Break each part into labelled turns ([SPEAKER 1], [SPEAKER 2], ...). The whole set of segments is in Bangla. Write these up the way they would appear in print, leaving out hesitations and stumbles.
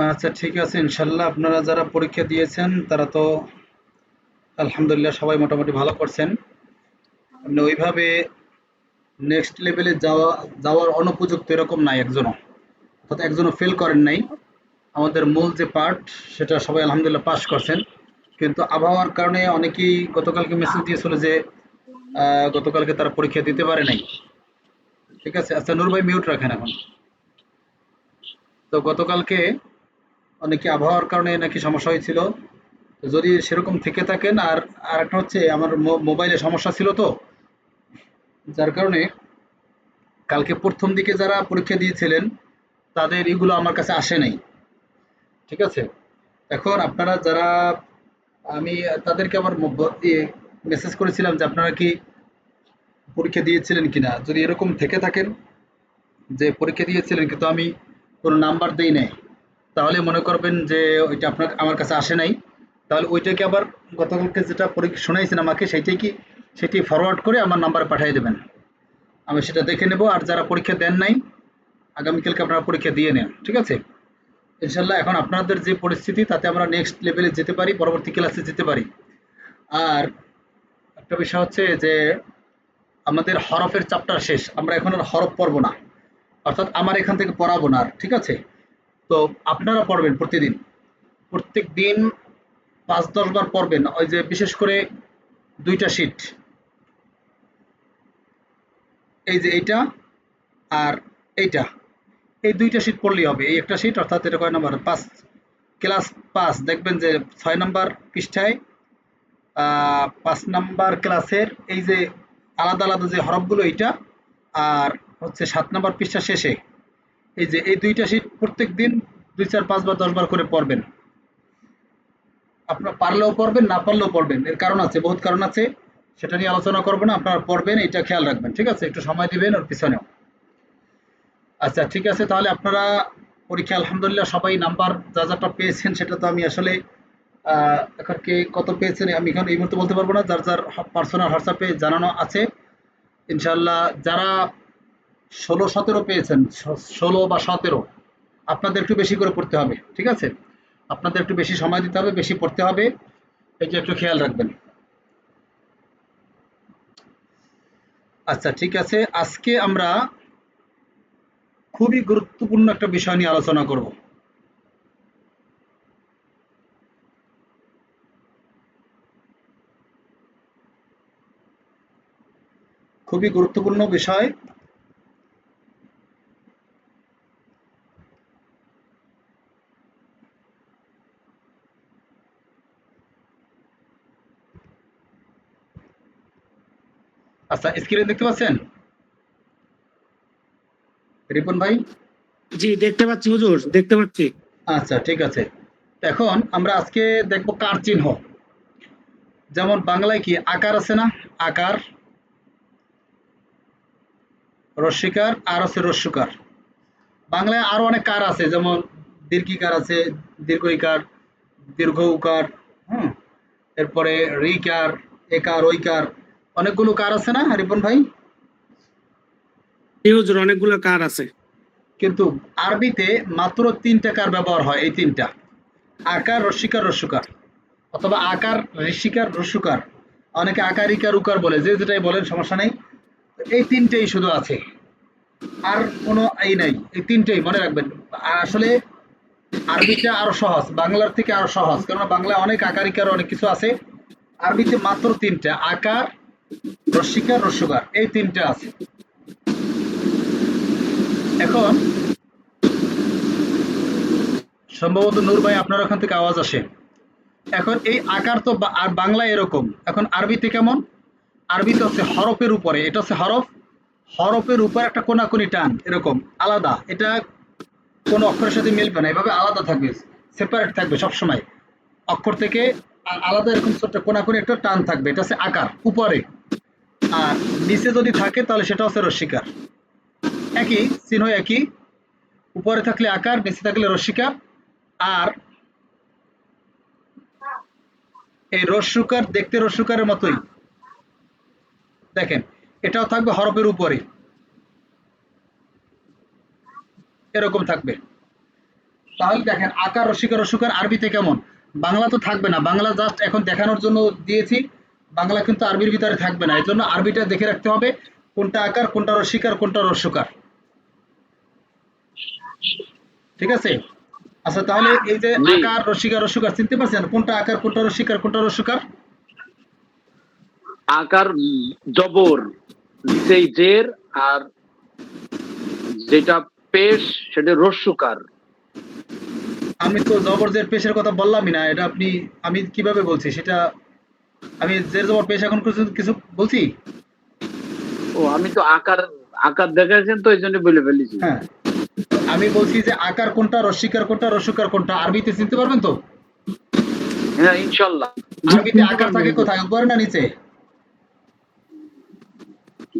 [SPEAKER 1] আচ্ছা, ঠিক আছে। ইনশাল্লাহ আপনারা যারা পরীক্ষা দিয়েছেন তারা তো আলহামদুলিল্লাহ সবাই মোটামুটি ভালো করছেন। মানে ওইভাবে নেক্সট লেভেলে যাওয়ার অনুপযুক্ত এরকম নাই একজনও, অর্থাৎ একজনও ফেল করেন নাই। আমাদের মূল যে পার্ট সেটা সবাই আলহামদুলিল্লাহ পাস করছেন। কিন্তু আবহাওয়ার কারণে অনেকেই গতকালকে মেসেজ দিয়েছিল যে গতকালকে তারা পরীক্ষা দিতে পারে নাই। ঠিক আছে, আচ্ছা নূর ভাই মিউট রাখেন এখন। তো গতকালকে অনেকে আবহাওয়ার কারণে নাকি সমস্যা হয়েছিল। তো যদি সেরকম থেকে থাকেন, আর আরেকটা হচ্ছে আমার মোবাইলে সমস্যা ছিল, তো যার কারণে কালকে প্রথম দিকে যারা পরীক্ষা দিয়েছিলেন তাদের এগুলো আমার কাছে আসে নাই। ঠিক আছে, এখন আপনারা যারা, আমি তাদেরকে আবার মেসেজ করেছিলাম যে আপনারা কি পরীক্ষা দিয়েছিলেন কিনা। যদি এরকম থেকে থাকেন যে পরীক্ষা দিয়েছিলেন কিন্তু আমি কোনো নাম্বার দেই নাই, তাহলে মনে করবেন যে ওইটা আপনার আমার কাছে আসে নাই। তাহলে ওইটাকে আবার গতকালকে যেটা পরীক্ষা শোনাইছেন আমাকে সেটি ফরওয়ার্ড করে আমার নাম্বারে পাঠিয়ে দেবেন। আমি সেটা দেখে নেব। আর যারা পরীক্ষা দেন নাই, আগামীকালকে আপনারা পরীক্ষা দিয়ে নেন। ঠিক আছে, ইনশাল্লাহ এখন আপনাদের যে পরিস্থিতি তাতে আমরা নেক্সট লেভেলে যেতে পারি, পরবর্তী ক্লাসে যেতে পারি। আর একটা বিষয় হচ্ছে যে আমাদের হরফের চ্যাপ্টার শেষ, আমরা এখন আর হরফ পড়বো না, অর্থাৎ আমার এখান থেকে পড়াবো না আর। ঠিক আছে, তো আপনারা পড়বেন প্রতিদিন, প্রত্যেক দিন ৫-১০ বার পড়বেন। ওই যে বিশেষ করে ২টা শিট, এই যে এইটা আর এইটা, এই ২টা শিট পড়লেই হবে। এই একটা শিট, অর্থাৎ এটা কয় নাম্বার, ৫, ক্লাস ৫, দেখবেন যে ৬ নাম্বার পৃষ্ঠায় ৫ নাম্বার ক্লাসের এই যে আলাদা আলাদা যে হরফগুলো এইটা, আর হচ্ছে ৭ নাম্বার পৃষ্ঠা শেষে এই যে এই ২টা শিট প্রত্যেক দিন ২, ৪, ৫ বার ১০ বার করে পড়বেন। আপনার পারলেও পড়বেন, না পারলেও পড়বেন। এর কারণ আছে, বহুত কারণ আছে, সেটা নিয়ে আলোচনা করবো না। আপনারা পড়বেন, এটা খেয়াল রাখবেন। ঠিক আছে, একটু সময় দিবেন ওর পিছনেও। আচ্ছা, ঠিক আছে, তাহলে আপনারা পরীক্ষা আলহামদুলিল্লাহ সবাই নাম্বার যা যাটা পেয়েছেন সেটা তো আমি আসলে এখন কে কত পেয়েছেন আমি এখন এই মুহূর্তে বলতে পারবো না। যার যার পার্সোনাল হোয়াটসঅ্যাপে জানানো আছে। ইনশাল্লাহ যারা ১৬-১৭ পেয়েছেন, ১৬ বা ১৭, আপনাদের একটু বেশি করে পড়তে হবে। ঠিক আছে, আপনাদের একটু বেশি সময় দিতে হবে, বেশি পড়তে হবে, এটা একটু খেয়াল রাখবেন। আচ্ছা, ঠিক আছে, আজকে আমরা খুবই গুরুত্বপূর্ণ একটা বিষয় নিয়ে আলোচনা করব। খুবই গুরুত্বপূর্ণ বিষয়। আচ্ছা, স্ক্রিনে দেখতে পাচ্ছেন রিপন ভাই?
[SPEAKER 2] জি, দেখতে পাচ্ছি হুজুর, দেখতে পাচ্ছি।
[SPEAKER 1] আচ্ছা, ঠিক আছে। এখন আমরা আজকে দেখব কার চিহ্ন। যেমন বাংলায় কি আকার আছে না, আকার, রস্বীকার আর আছে রস্যকার। বাংলায় আরো অনেক কার আছে, যেমন দীর্ঘিকার আছে, দীর্ঘ ইকার, দীর্ঘ উকার, হুম, এরপরে রিকার, একার, ঐকার, অনেকগুলো কার আছে না রিপন ভাই?
[SPEAKER 2] জি হুজুর, অনেকগুলো কার আছে।
[SPEAKER 1] কিন্তু আরবিতে মাত্র ৩টা কার ব্যবহার হয়, এই ৩টা: আকার, রস্বীকার, রস্যকার, অথবা আকার, ঋষিকার, রস্যকার। অনেকে আকার, ইকার, উকার বলে, যে যেটাই বলেন সমস্যা নেই। এই ৩টেই শুধু আছে, আর কোনো এই নাই। এই ৩টেই মনে রাখবেন। আর আসলে আরবিটা আরো সহজ, বাংলার থেকে আরো সহজ, কারণ বাংলায় অনেক আকার, ইকার, অনেক কিছু আছে। আরবিতে মাত্র ৩টা: আকার, রস্বীকার, রস্যকার, এই ৩টা আছে। এখন সম্ভবত নূর ভাই আপনার ওখান থেকে আওয়াজ আসে। এখন এই আকার তো আর বাংলায় এরকম, এখন আরবিতে কেমন? আরবিতে হচ্ছে হরফের উপরে, এটা হচ্ছে হরফ, হরফের উপর একটা কোনাকুনি টান, এরকম আলাদা। এটা কোনো অক্ষরের সাথে মিলবে না, এভাবে আলাদা থাকবে, সেপারেট থাকবে সবসময় অক্ষর থেকে। আলাদা এরকম ছোট্ট কোনাকুনি একটা টান থাকবে, এটা হচ্ছে আকার উপরে। আর নিচে যদি থাকে তাহলে সেটা হচ্ছে রস্বীকার। একই চিহ্ন, একই, উপরে থাকলে আকার, নিচে থাকলে রস্বীকার। আর এই রস্যকার দেখতে রস্যকারের মতোই, দেখেন, এটাও থাকবে হরফের উপরে, এরকম থাকবে। তাহলে দেখেন আকার রসিকার রসুকার আরবিতে কেমন, বাংলা তো থাকবে না, বাংলা জাস্ট এখন দেখানোর জন্য দিয়েছি, বাংলা কিন্তু আরবির ভিতরে থাকবে না, এই জন্য আরবিটা দেখে রাখতে হবে কোনটা আকার কোনটা রসিকার কোনটা রস্যকার। ঠিক আছে? আচ্ছা তাহলে এই যে
[SPEAKER 3] জি।
[SPEAKER 1] আকার রসিকার রস্যকার চিনতে পারছেন কোনটা আকার কোনটা রসিকার কোনটা রস্যকার?
[SPEAKER 3] আকার জবর, নিচেই জের, আর যেটা পেশ সেটা রস্যকার।
[SPEAKER 1] আমি তো জবরজের পেশের কথা বললামই না, এটা আপনি, আমি কিভাবে বলছি সেটা, আমি জের জবর পেশ এখন কিছু কিছু বলছি।
[SPEAKER 3] ও, আমি তো আকার আকার দেখাচ্ছেন তো এই জন্য বলে ফেলেছি।
[SPEAKER 1] হ্যাঁ, আমি বলছি যে আকার কোনটা রস্যিকার কোনটা রস্যকার কোনটা আরবিতে চিনতে পারবেন তো?
[SPEAKER 3] হ্যাঁ, ইনশাল্লাহ।
[SPEAKER 2] জি,
[SPEAKER 1] আরবিতে
[SPEAKER 2] চিনতে
[SPEAKER 1] আকার
[SPEAKER 2] পারবো
[SPEAKER 1] থাকে
[SPEAKER 2] হুজুর।
[SPEAKER 1] কোথায়, উপরে না নিচে?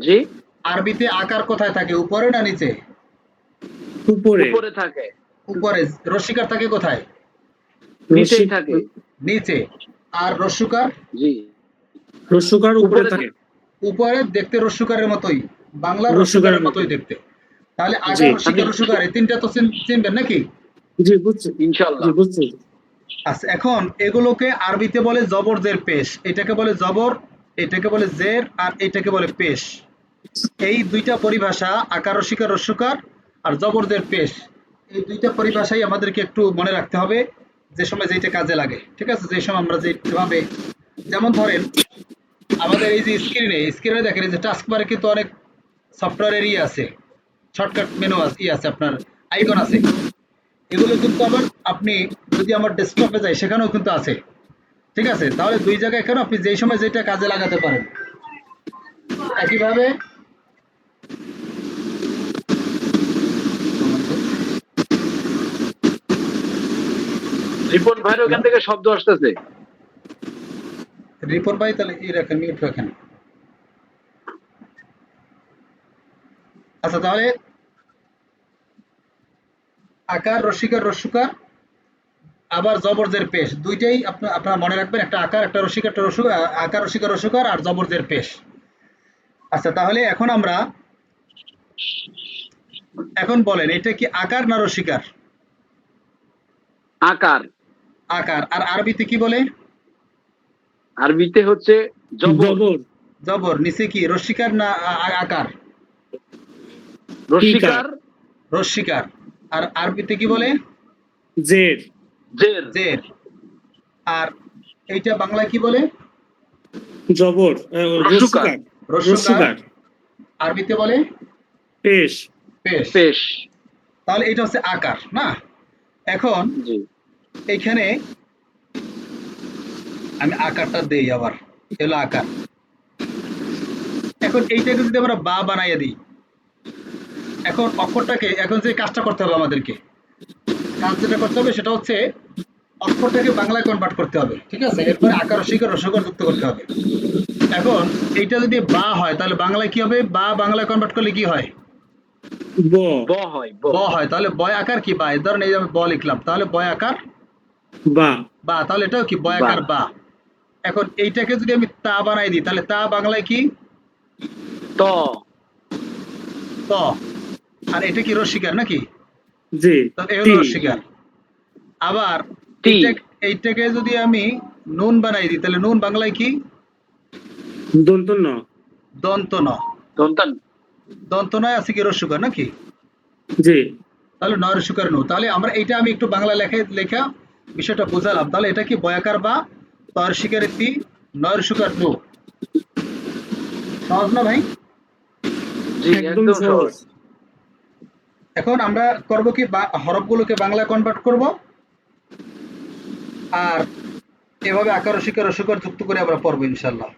[SPEAKER 3] জি,
[SPEAKER 1] আরবিতে আকার কোথায় থাকে, উপরে না নিচে?
[SPEAKER 2] উপরে।
[SPEAKER 3] উপরে থাকে।
[SPEAKER 1] উপরে। রস্যিকার থাকে কোথায়?
[SPEAKER 3] নিচেই
[SPEAKER 2] রস্যি-
[SPEAKER 3] থাকে।
[SPEAKER 1] নিচে। আর রস্যকার?
[SPEAKER 3] জি,
[SPEAKER 2] রস্যকার উপরে
[SPEAKER 3] উপরে
[SPEAKER 2] থাকে।
[SPEAKER 1] উপরে, দেখতে রস্যকারের মতোই, বাংলার রস্যকারের
[SPEAKER 2] রস্যকারের মতো।
[SPEAKER 1] মতোই দেখতে। তাহলে
[SPEAKER 2] জি,
[SPEAKER 1] আকার রস্যিকার রস্যকার এই তিনটা তো চিনবেন নাকি?
[SPEAKER 2] জি বুঝছি। জি
[SPEAKER 3] ইনশাল্লাহ।
[SPEAKER 2] বুঝছি।
[SPEAKER 1] আচ্ছা, এখন এগুলোকে আরবিতে বলে জবর জের পেশ, এটাকে বলে জবর, এটাকে বলে জের, আর এটাকে বলে পেশ। এই দুইটা পরিভাষা, আকার রসিকার রস্যকার আর জবর জের পেশ, এই দুইটা পরিভাষাই আমাদেরকে একটু মনে রাখতে হবে যে সময় যেটা কাজে লাগে। ঠিক আছে? যে সময় আমরা যেভাবে, যেমন ধরেন আমাদের এই যে স্ক্রিনে দেখেন এই যে টাস্ক বারে কিন্তু অনেক সফটওয়্যারের আছে, শর্টকাট মেনু আছে, আছে আপনার আইকন আছে, এগুলো কিন্তু আবার আপনি যদি আমার ডেস্কটপে যাই সেখানেও কিন্তু আছে। ঠিক আছে? তাহলে দুই জায়গায় কেন আপনি যেই সময় যেটা কাজে লাগাতে পারেন। একইভাবে
[SPEAKER 3] রিপন ভাইয়ের ওখান থেকে শব্দ আসতেছে।
[SPEAKER 1] রিপোর্ট ভাই তাহলে ই রাখেন, মিউট রাখেন। আচ্ছা তাহলে আকার রসিকার রস্যকার আবার জবরজের পেশ দুইটাই আপনারা মনে রাখবেন, একটা আকার একটা রসিকার একটা রস্যকার, আকার রসিকার রস্যকার আর জবরজের পেশ। আচ্ছা তাহলে এখন বলেন এটা কি আকার না রসিকার?
[SPEAKER 3] আকার।
[SPEAKER 1] আকার। আর আরবিতে কি বলে?
[SPEAKER 3] আরবিতে হচ্ছে জবর।
[SPEAKER 2] জবর।
[SPEAKER 1] জবর। নিচে কি রসিকার না আকার?
[SPEAKER 3] রস্যিকার।
[SPEAKER 1] রস্যিকার। আর আরবিতে কি বলে?
[SPEAKER 2] জের।
[SPEAKER 3] জের।
[SPEAKER 1] জের। আর এইটা বাংলায় কি বলে?
[SPEAKER 2] জবর।
[SPEAKER 3] রস্যকার।
[SPEAKER 2] রস্যকার।
[SPEAKER 1] রস্যকার।
[SPEAKER 2] রস্যকার।
[SPEAKER 1] আরবিতে বলে
[SPEAKER 2] পেশ।
[SPEAKER 1] পেশ।
[SPEAKER 3] পেশ।
[SPEAKER 1] তাহলে এটা হচ্ছে আকার না? এখন
[SPEAKER 3] জি।
[SPEAKER 1] এইখানে আমি আকারটা দেই আবার, এলো আকার। এখন এইটাকে যদি আমরা বা বানাইয়া দিই, এখন অক্ষরটাকে, এখন যে কাজটা করতে হবে আমাদেরকে, কাজ যেটা করতে হবে সেটা হচ্ছে অক্ষরটাকে বাংলায় কনভার্ট করতে হবে। ঠিক আছে? এরপরে আকার রসিকার রসগর যুক্ত করতে হবে। এখন এইটা যদি বা হয় তাহলে বাংলায় কি হবে? বা বাংলায় কনভার্ট করলে কি হয়?
[SPEAKER 2] ব।
[SPEAKER 3] ব হয়। ব।
[SPEAKER 1] ব হয়। তাহলে বয় আকার কি বা? এই ধরেন এই যে আমি ব লিখলাম, তাহলে বয় আকার
[SPEAKER 2] বা।
[SPEAKER 1] বা, তাহলে এটাও কি বয়
[SPEAKER 3] বা।
[SPEAKER 1] আকার বা। এখন এইটাকে যদি আমি তা বানাই দিই তাহলে তা বাংলায় কি?
[SPEAKER 3] ত।
[SPEAKER 1] ত। আর এটা কি রস্বীকার নাকি?
[SPEAKER 2] জি।
[SPEAKER 1] তো এই হলো
[SPEAKER 2] তি।
[SPEAKER 1] রস্বীকার। আবার
[SPEAKER 3] তি।
[SPEAKER 1] এইটাকে যদি আমি নুন বানাই দিই তাহলে নুন বাংলায় কি?
[SPEAKER 2] দন্ত ন।
[SPEAKER 1] দন্ত ন।
[SPEAKER 3] দন্তান।
[SPEAKER 1] দন্ত নয় আছে কি রস্যকার নাকি?
[SPEAKER 2] জি।
[SPEAKER 1] তাহলে নয় রস্যকার নু। তাহলে আমরা এইটা আমি একটু বাংলা লেখা বিষয়টা বোঝালাম। তাহলে এটা কি বয়াকার বা, তয় রস্যিকারের তি, নয় রস্যকার নু। সহজ না ভাই?
[SPEAKER 3] জি,
[SPEAKER 2] একদম
[SPEAKER 3] একদম
[SPEAKER 2] সহজ।
[SPEAKER 3] সহজ।
[SPEAKER 1] এখন আমরা করব কি, হরফগুলোকে বাংলা কনভার্ট করব আর এভাবে আকার রসিকার রসিকর যুক্ত করে আমরা পড়বো ইনশাল্লাহ।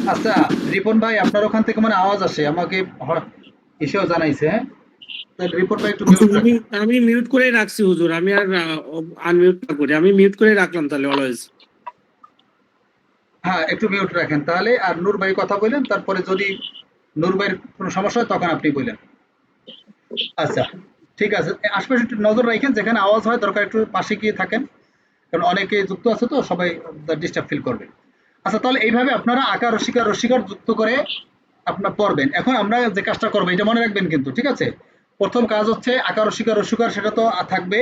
[SPEAKER 1] আচ্ছা রিপন ভাই, আপনার ওখান থেকে মানে আওয়াজ আসে, আমাকে এসেও জানাইছে। হ্যাঁ, তাহলে রিপন ভাই একটু মিউট
[SPEAKER 2] আমি
[SPEAKER 1] রাখেন।
[SPEAKER 2] আমি মিউট করে রাখছি হুজুর, আমি আর আনমিউট না করি, আমি মিউট করে রাখলাম তাহলে অলওয়েজ।
[SPEAKER 1] হ্যাঁ, একটু মিউট রাখেন তাহলে। আর নূর ভাই কথা বলেন, তারপরে যদি নূর ভাইয়ের কোনো সমস্যা হয় তখন আপনি বলেন। আচ্ছা ঠিক আছে, আশপাশে একটু নজর রাখেন, যেখানে আওয়াজ হয় দরকার একটু পাশে গিয়ে থাকেন, কারণ অনেকে যুক্ত আছে তো সবাই ডিস্টার্ব ফিল করবে। আচ্ছা তাহলে এইভাবে আপনারা আকার রসিকার রসিকার যুক্ত করে আপনার পড়বেন। এখন আমরা যে কাজটা করবো এটা মনে রাখবেন কিন্তু, ঠিক আছে? প্রথম কাজ হচ্ছে আকার রসিকার রসুকার, সেটা তো থাকবে।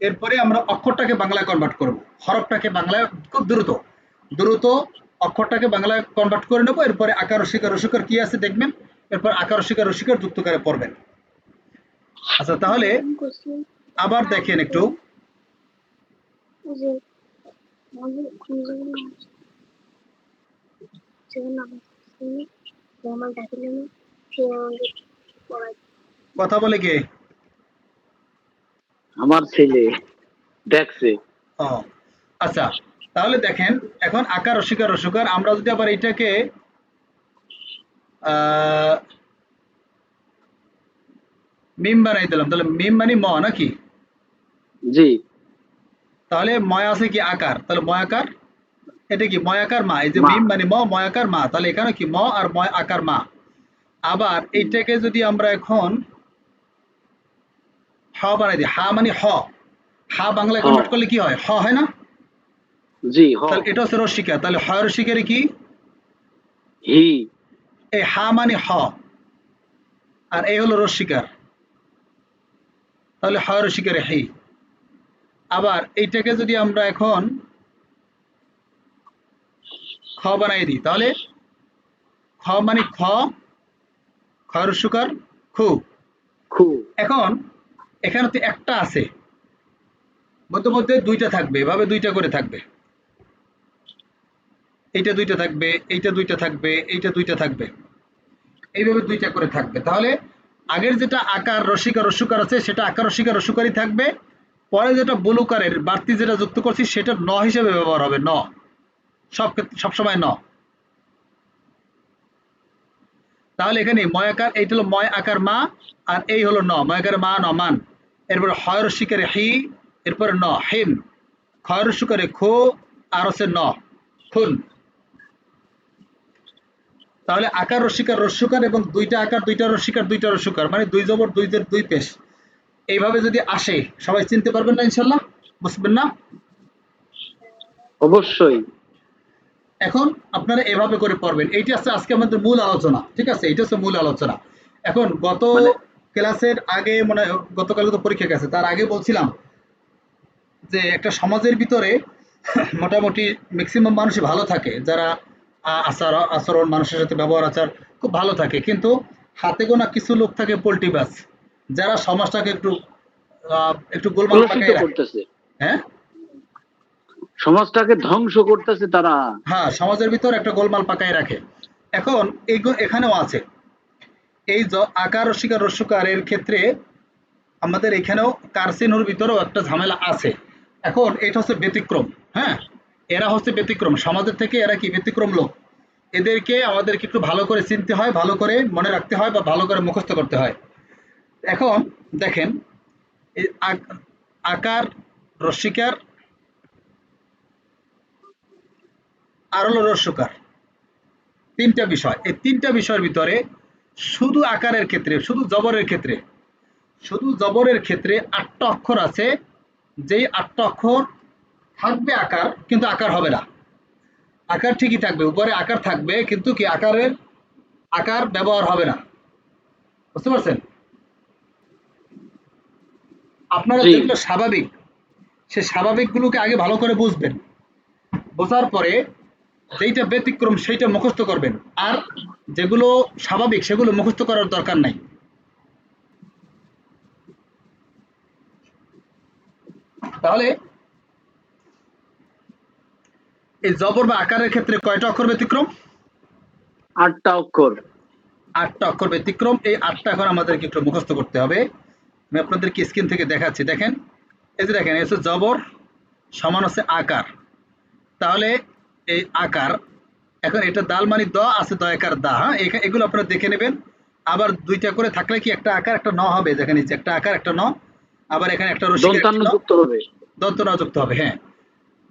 [SPEAKER 1] এরপরে আমরা অক্ষরটাকে বাংলায় কনভার্ট করব, হরফটাকে বাংলায় খুব দ্রুত দ্রুত অক্ষরটাকে বাংলায় কনভার্ট করে নেবো। এরপরে আকার রসিকার রসুকার কি আছে দেখবেন, এরপর আকার রসিকার রসিকার যুক্ত করে পড়বেন। আচ্ছা, তাহলে আবার দেখেন একটু। কথা বলে কে?
[SPEAKER 3] আমার ছেলে দেখছে।
[SPEAKER 1] ও আচ্ছা, তাহলে দেখেন এখন আকার রসিকার রসুকার, আমরা যদি আবার এইটাকে মিম বানাই দিলাম, তাহলে মিম মানে ম নাকি?
[SPEAKER 3] জি
[SPEAKER 1] তাহলে ময় আছে কি আকার, তাহলে ময় আকার, এটা কি ময় আকার মা, এই যে
[SPEAKER 3] মা।
[SPEAKER 1] মিম মানে ম, ময় আকার মা, তাহলে এখানে কি ম আর ময় আকার মা। আবার এইটাকে যদি আমরা এখন হ বানাই দিই, হা মানে হ, হা বাংলায়
[SPEAKER 3] হ।
[SPEAKER 1] কনভার্ট করলে কি হয়, হ হয় না?
[SPEAKER 3] জি হ।
[SPEAKER 1] তাহলে এটা হচ্ছে রসিকা, তাহলে হ রসিকারে কি,
[SPEAKER 3] হি।
[SPEAKER 1] এই হা মানে হ, আর এই হলো রসিকার, তাহলে হ রসিকারে হি। আবার এইটাকে যদি আমরা এখন খ বানাই দিই, তাহলে খ মানে খ, খ রসুকার খু।
[SPEAKER 3] খু।
[SPEAKER 1] এখন এখানে তো একটা আছে, মধ্যে মধ্যে দুইটা থাকবে, এভাবে দুইটা করে থাকবে, এইটা দুইটা থাকবে, এইটা দুইটা থাকবে, এইটা দুইটা থাকবে, এইভাবে দুইটা করে থাকবে। তাহলে আগের যেটা আকার রসিকার রসুকার আছে সেটা আকার রসিকার রসুকারই থাকবে, পরে যেটা বলুকারের বাড়তি যেটা যুক্ত করছি সেটা ন হিসেবে ব্যবহার হবে, ন, সবসময় ন। তাহলে এখানে ময় আকার, এইটা হলো ময় আকার মা, আর এই হলো ন, ময় আকার মা ন মান। এরপরে হয় রসিকারে হি, এরপরে ন হিন, ক্ষয় রসুকারে খো, আর হচ্ছে ন খুন। তাহলে আকার রসিকার রস্যকার এবং দুইটা আকার দুইটা রসিকার দুইটা রস্যকার, মানে দুই জবর দুই জের দুই পেশ, এইভাবে যদি আসে সবাই চিনতে পারবেন না ইনশাল্লাহ, বুঝবেন না?
[SPEAKER 3] অবশ্যই।
[SPEAKER 1] এখন আপনারা এভাবে করে পড়বেন, এইটা হচ্ছে আজকে আমাদের মূল আলোচনা, ঠিক আছে? এটা হচ্ছে মূল আলোচনা। এখন গত
[SPEAKER 3] মানে
[SPEAKER 1] ক্লাসের আগে মনে হয় গতকাল তো পরীক্ষা গেছে, তার আগে বলছিলাম যে একটা সমাজের ভিতরে মোটামুটি ম্যাক্সিমাম মানুষই ভালো থাকে, যারা আচরণ মানুষের সাথে ব্যবহার আচার খুব ভালো থাকে, কিন্তু হাতে গোনা কিছু লোক থাকে পোল্টিবাজ, যারা সমাজটাকে একটু একটু গোলমাল
[SPEAKER 3] কলুষিত
[SPEAKER 1] পাকায় রাখে।
[SPEAKER 3] করতেছে,
[SPEAKER 1] হ্যাঁ,
[SPEAKER 3] সমাজটাকে ধ্বংস করতেছে তারা।
[SPEAKER 1] হ্যাঁ, সমাজের ভিতর একটা গোলমাল পাকায় রাখে। এখন এখানেও আছে এই আকার রসিকার রস্যকারের ক্ষেত্রে, আমাদের এখানেও কারসিনুর ভিতরেও একটা ঝামেলা আছে। এখন এটা হচ্ছে ব্যতিক্রম, হ্যাঁ, এরা হচ্ছে ব্যতিক্রম সমাজের থেকে, এরা কি ব্যতিক্রম লোক, এদেরকে আমাদেরকে একটু ভালো করে চিনতে হয়, ভালো করে মনে রাখতে হয়, বা ভালো করে মুখস্থ করতে হয়। এখন দেখেন এই আকার রস্যিকার আর হলো রস্যকার, তিনটা বিষয়, এই তিনটা বিষয়ের ভিতরে শুধু আকারের ক্ষেত্রে, শুধু জবরের ক্ষেত্রে ৮টা অক্ষর আছে, যেই ৮টা অক্ষর থাকবে আকার, কিন্তু আকার হবে না। আকার ঠিকই থাকবে, উপরে আকার থাকবে, কিন্তু কি আকার ব্যবহার হবে না, বুঝতে পারছেন? আপনারা
[SPEAKER 3] জি।
[SPEAKER 1] যেগুলো স্বাভাবিক, সে স্বাভাবিকগুলোকে আগে ভালো করে বুঝবেন, বোঝার পরে যেইটা ব্যতিক্রম সেইটা মুখস্থ করবেন, আর যেগুলো স্বাভাবিক সেগুলো মুখস্থ করার দরকার নাই। তাহলে এই জবর বা আকারের ক্ষেত্রে কয়টা অক্ষর ব্যতিক্রম?
[SPEAKER 3] 8টা অক্ষর।
[SPEAKER 1] 8টা অক্ষর ব্যতিক্রম, এই 8টা এখন আমাদেরকে একটু মুখস্থ করতে হবে। আমি আপনাদেরকে স্ক্রিন থেকে দেখাচ্ছি, দেখেন, এই যে দেখেন, এসে জবর সমান হচ্ছে আকার, তাহলে এই আকার, এখন এটা দাল মানে দ আছে, দ একার দা, হ্যাঁ, এগুলো আপনারা দেখে নেবেন। আবার দুইটা করে থাকলে কি একটা আকার একটা ন হবে, দেখেন এই যে একটা আকার একটা ন, আবার এখানে একটা রসিকের একটা
[SPEAKER 3] দন্তান্ন
[SPEAKER 1] ন,
[SPEAKER 3] যুক্ত হবে।
[SPEAKER 1] দন্ত ন যুক্ত হবে, হ্যাঁ,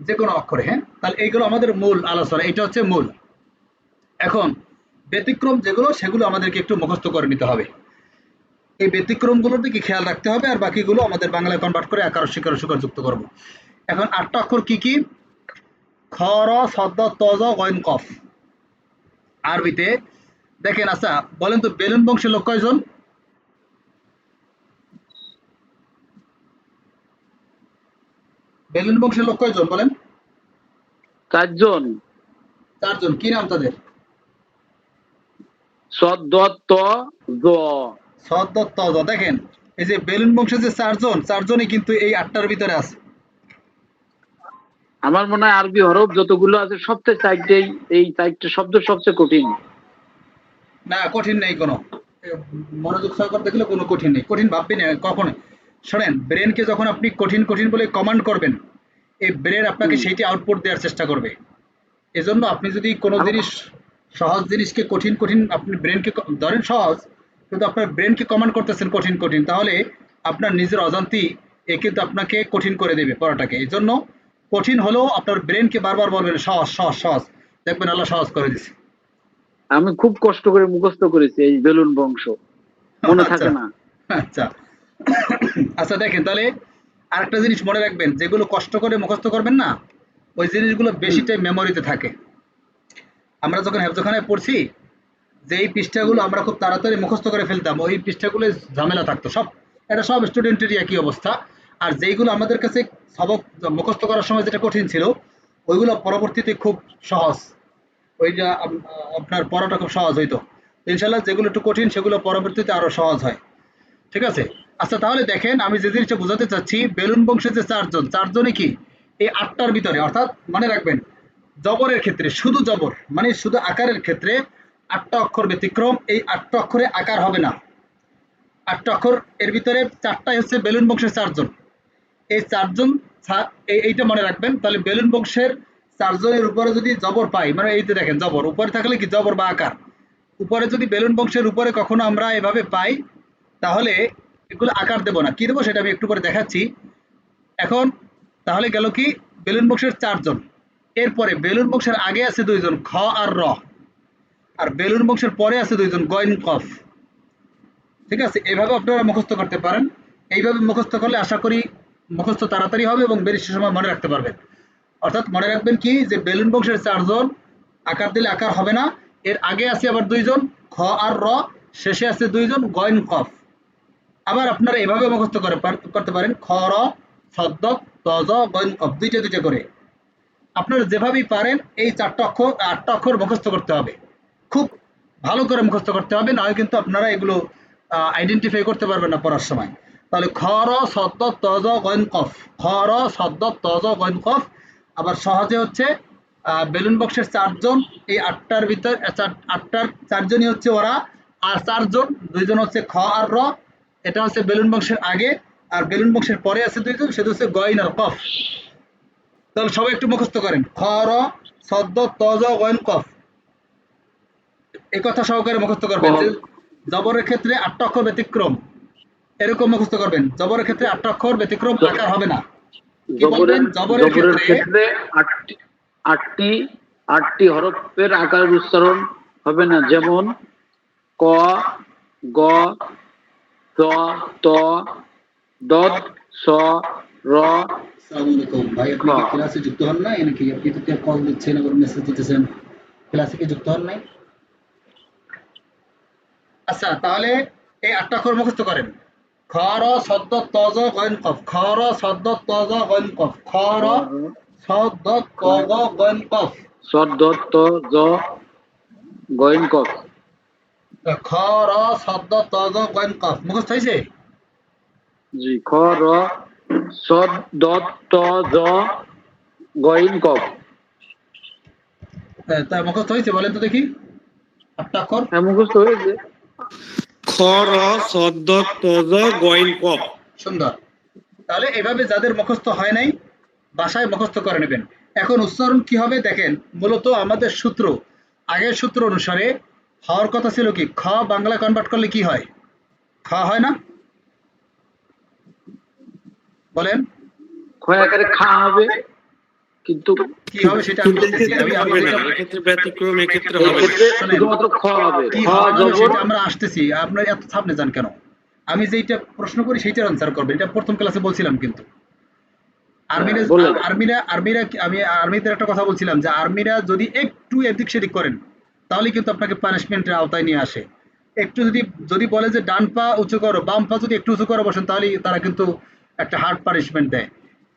[SPEAKER 1] যে কোনো অক্ষরে, হ্যাঁ। তাহলে এইগুলো আমাদের মূল আলোচনা, এটা হচ্ছে মূল। এখন ব্যতিক্রম যেগুলো সেগুলো আমাদেরকে একটু মুখস্থ করে নিতে হবে, এই ব্যতিক্রমগুলোর দিকে খেয়াল রাখতে হবে, আর বাকিগুলো আমাদের বাংলায় কনভার্ট করে আকার শিকার শিকার যুক্ত করব। এখন 8টা অক্ষর কি কি? খ র সদ্দ তজ গইন কফ। আরবিতে দেখেন আচ্ছা বলেন তো বেলুন বংশের লোক কয়জন? বেলুন বংশের লোক কয়জন বলেন?
[SPEAKER 3] 4 জন।
[SPEAKER 1] 4 জন। কি নাম তাদের?
[SPEAKER 3] সদ্দত্ত জ।
[SPEAKER 1] সদ্দত্ত জ। দেখেন এই যে বেলুন বংশের যে 4 জন, 4 জনই কিন্তু এই 8টার ভিতরে আছে।
[SPEAKER 3] আমার মনে হয় আরবি হরফ যতগুলো আছে সবচেয়ে 4টেই, এই 4টে শব্দ সবচেয়ে কঠিন।
[SPEAKER 1] না কঠিন নেই কোনো। মনোযোগ সহকারে দেখলে কোনো কঠিন নেই, কঠিন ভাববেন না কখনো। শোনেন, ব্রেনকে যখন আপনি কঠিন কঠিন বলে কমান্ড করবেন, এই ব্রেন আপনাকে
[SPEAKER 3] হুম।
[SPEAKER 1] সেইটি আউটপুট দেওয়ার চেষ্টা করবে। এজন্য আপনি যদি কোনো
[SPEAKER 3] আমি
[SPEAKER 1] জিনিস, সহজ জিনিসকে কঠিন কঠিন আপনি ব্রেনকে ধরেন সহজ, কিন্তু আপনার ব্রেনকে কমান্ড করতেছেন কঠিন কঠিন, তাহলে আপনার নিজের অজান্তেই এ কিন্তু আপনাকে কঠিন করে দেবে পড়াটাকে। এই জন্য কঠিন হলেও আপনার ব্রেনকে বারবার বলবেন সহজ সহজ সহজ, দেখবেন আল্লাহ সহজ করে দিচ্ছে।
[SPEAKER 3] আমি খুব কষ্ট করে মুখস্থ করেছি এই বেলুন বংশ, মনে
[SPEAKER 1] আচ্ছা
[SPEAKER 3] থাকে না।
[SPEAKER 1] আচ্ছা আচ্ছা দেখেন তাহলে আরেকটা জিনিস মনে রাখবেন, যেগুলো কষ্ট করে মুখস্থ করবেন না, ওই জিনিসগুলো
[SPEAKER 3] হুম।
[SPEAKER 1] বেশিটাই মেমোরিতে থাকে। আমরা যখন হেফজখানায় পড়ছি, যে এই
[SPEAKER 3] হুম।
[SPEAKER 1] পৃষ্ঠাগুলো আমরা খুব তাড়াতাড়ি মুখস্থ করে ফেলতাম, ওই পৃষ্ঠাগুলো ঝামেলা থাকতো সব। এটা সব স্টুডেন্টেরই একই অবস্থা। আর যেইগুলো আমাদের কাছে সবক মুখস্থ করার সময় যেটা কঠিন ছিল, ওইগুলো পরবর্তীতে খুব সহজ। ওইটা আপনার পড়াটা খুব সহজ হইতো। ইনশাল্লাহ যেগুলো একটু কঠিন সেগুলো পরবর্তীতে আরো সহজ হয়। ঠিক আছে? আচ্ছা তাহলে দেখেন আমি যে জিনিসটা বোঝাতে চাচ্ছি, বেলুন বংশের যে 4 জন, 4 জনে কি এই 8টার ভিতরে, অর্থাৎ মনে রাখবেন জবরের ক্ষেত্রে শুধু জবর মানে শুধু আকারের ক্ষেত্রে 8টা অক্ষর ব্যতিক্রম, এই 8টা অক্ষরে আকার হবে না। 8টা অক্ষর এর ভিতরে 4টাই হচ্ছে বেলুন বংশের 4 জন। এই 4 জন এইটা মনে রাখবেন, তাহলে বেলুন বংশের 4 জনের উপরে যদি জবর পাই, মানে এই যে দেখেন জবর উপরে থাকলে কি জবর বা আকার, উপরে যদি বেলুন বংশের উপরে কখনো আমরা এভাবে পাই, তাহলে এগুলো আকার দেব না, কি দেবো সেটা আমি একটু পরে দেখাচ্ছি। এখন তাহলে গেল কি বেলুন বংশের 4 জন, এরপরে বেলুন বংশের আগে আছে 2 জন খ আর র, আর বেলুন বংশের পরে আছে 2 জন গইন কফ। ঠিক আছে, এইভাবে আপনারা মুখস্থ করতে পারেন। এইভাবে মুখস্থ করলে আশা করি মুখস্থ তাড়াতাড়ি হবে এবং বেশি সময় মনে রাখতে পারবেন। অর্থাৎ মনে রাখবেন কি যে বেলুন বংশের 4 জন, আকার দিলে আকার হবে না, এর আগে আছে আবার 2 জন খ আর র, শেষে আছে 2 জন গইন কফ। আবার আপনারা এভাবে মুখস্থ করতে পারেন খ র ছদ্ম তজ গইন কফ, দুইটা দুইটা করে। আপনারা যেভাবেই পারেন এই 4টা অক্ষর 8টা অক্ষর মুখস্থ করতে হবে, খুব ভালো করে মুখস্থ করতে হবে, না হয় কিন্তু আপনারা এগুলো আইডেন্টিফাই করতে পারবেন না পড়ার সময়। তাহলে খ র ছদ্ম তজ গইন কফ, খ র ছদ্ম তজ গইন কফ। আবার সহজে হচ্ছে বেলুন বক্সের 4 জন, এই 8টার ভিতর 8টার 4 জনই হচ্ছে ওরা, আর 4 জন 2 জন হচ্ছে খ আর র, এটা হচ্ছে বেলুন বক্সের আগে, আর বেলুন বক্সের পরে আছে 2 জন, সেটা হচ্ছে গইন আর কফ। তাহলে সবাই একটু মুখস্থ করেন খ র ছদ্ম তজ গইন কফ, এই কথা সহকারে মুখস্থ করবেন যে
[SPEAKER 3] ক-
[SPEAKER 1] জবরের ক্ষেত্রে 8টা অক্ষর ব্যতিক্রম, এরকম মুখস্থ করবেন জবরের ক্ষেত্রে 8টা অক্ষর ব্যতিক্রম,
[SPEAKER 3] জ-
[SPEAKER 1] আকার হবে না। কি বলবেন
[SPEAKER 3] জবরের
[SPEAKER 1] জবরের
[SPEAKER 3] জবরের
[SPEAKER 1] ক্ষেত্রে?
[SPEAKER 3] ক্ষেত্রে আটটি আটটি আটটি হরফের আকার উচ্চারণ হবে না, যেমন ক, গ, চ, ত, দত, স, র,
[SPEAKER 1] আসসালামু আলাইকুম ভাই,
[SPEAKER 3] খ।
[SPEAKER 1] আপনি কি ক্লাসে যুক্ত হন নাই নাকি? আপনি তো কল দিচ্ছেন আবার মেসেজ দিতেছেন, ক্লাসে কি যুক্ত হন নাই? আচ্ছা তাহলে এই 8টা অক্ষর মুখস্থ করেন খ র ছদ্ম তজ গইন কফ, খ র ছদ্ম তজ গইন কফ, খ
[SPEAKER 3] খ,
[SPEAKER 1] র
[SPEAKER 3] র,
[SPEAKER 1] ছদ্ম
[SPEAKER 3] খ,
[SPEAKER 1] তজ গইন কফ।
[SPEAKER 3] স, দ, ত, জ, গইন কফ।
[SPEAKER 1] খ র ছদ্ম তজ গইন কফ মুখস্থ হয়েছে?
[SPEAKER 3] জি, খ, র, স, দ, ত, জ, গইন কফ।
[SPEAKER 1] তা মুখস্থ হয়েছে বলেন তো দেখি 8টা অক্ষর।
[SPEAKER 3] হ্যাঁ, মুখস্থ হয়েছে।
[SPEAKER 2] খ র সদ্দ তজ গইন কফ।
[SPEAKER 1] সুন্দর। তাহলে এভাবে যাদের মুখস্থ হয় নাই বাসায় মুখস্থ করে নেবেন। এখন উচ্চারণ কি হবে দেখেন, মূলত আমাদের সূত্র, আগের সূত্র অনুসারে হওয়ার কথা ছিল কি খ বাংলা কনভার্ট করলে কি হয়? খ হয় না? বলেন
[SPEAKER 3] ক্ষয় আকারে খা হবে, কিন্তু
[SPEAKER 1] কি হবে সেটা আমি
[SPEAKER 2] কিন্তু
[SPEAKER 1] বলতেছি।
[SPEAKER 2] এক্ষেত্রে
[SPEAKER 1] আমি আমি
[SPEAKER 2] হবে না,
[SPEAKER 1] যেটা
[SPEAKER 2] এক্ষেত্রে ব্যতিক্রম, এক্ষেত্রে
[SPEAKER 3] এই
[SPEAKER 2] হবে না।
[SPEAKER 3] ক্ষেত্রে
[SPEAKER 1] শোনেন,
[SPEAKER 3] শুধুমাত্র খ হবে,
[SPEAKER 1] কি
[SPEAKER 3] খ
[SPEAKER 1] হবে না হবে
[SPEAKER 3] জবর।
[SPEAKER 1] সেটা আমরা আসতেছি, আপনার এত সামনে যান কেন? আমি যেইটা প্রশ্ন করি সেইটার আনসার করবেন, এটা প্রথম ক্লাসে বলছিলাম কিন্তু। আর্মিরা
[SPEAKER 3] বলেন।
[SPEAKER 1] আর্মিরা আর্মিরা আমি আর্মিদের একটা কথা বলছিলাম যে আর্মিরা যদি একটু এদিক সেদিক করেন তাহলে কিন্তু আপনাকে পানিশমেন্টের আওতায় নিয়ে আসে। একটু যদি যদি বলে যে ডান পা উঁচু করো, বাম পা যদি একটু উঁচু করে বসেন, তাহলে তারা কিন্তু একটা হার্ড পানিশমেন্ট দেয়।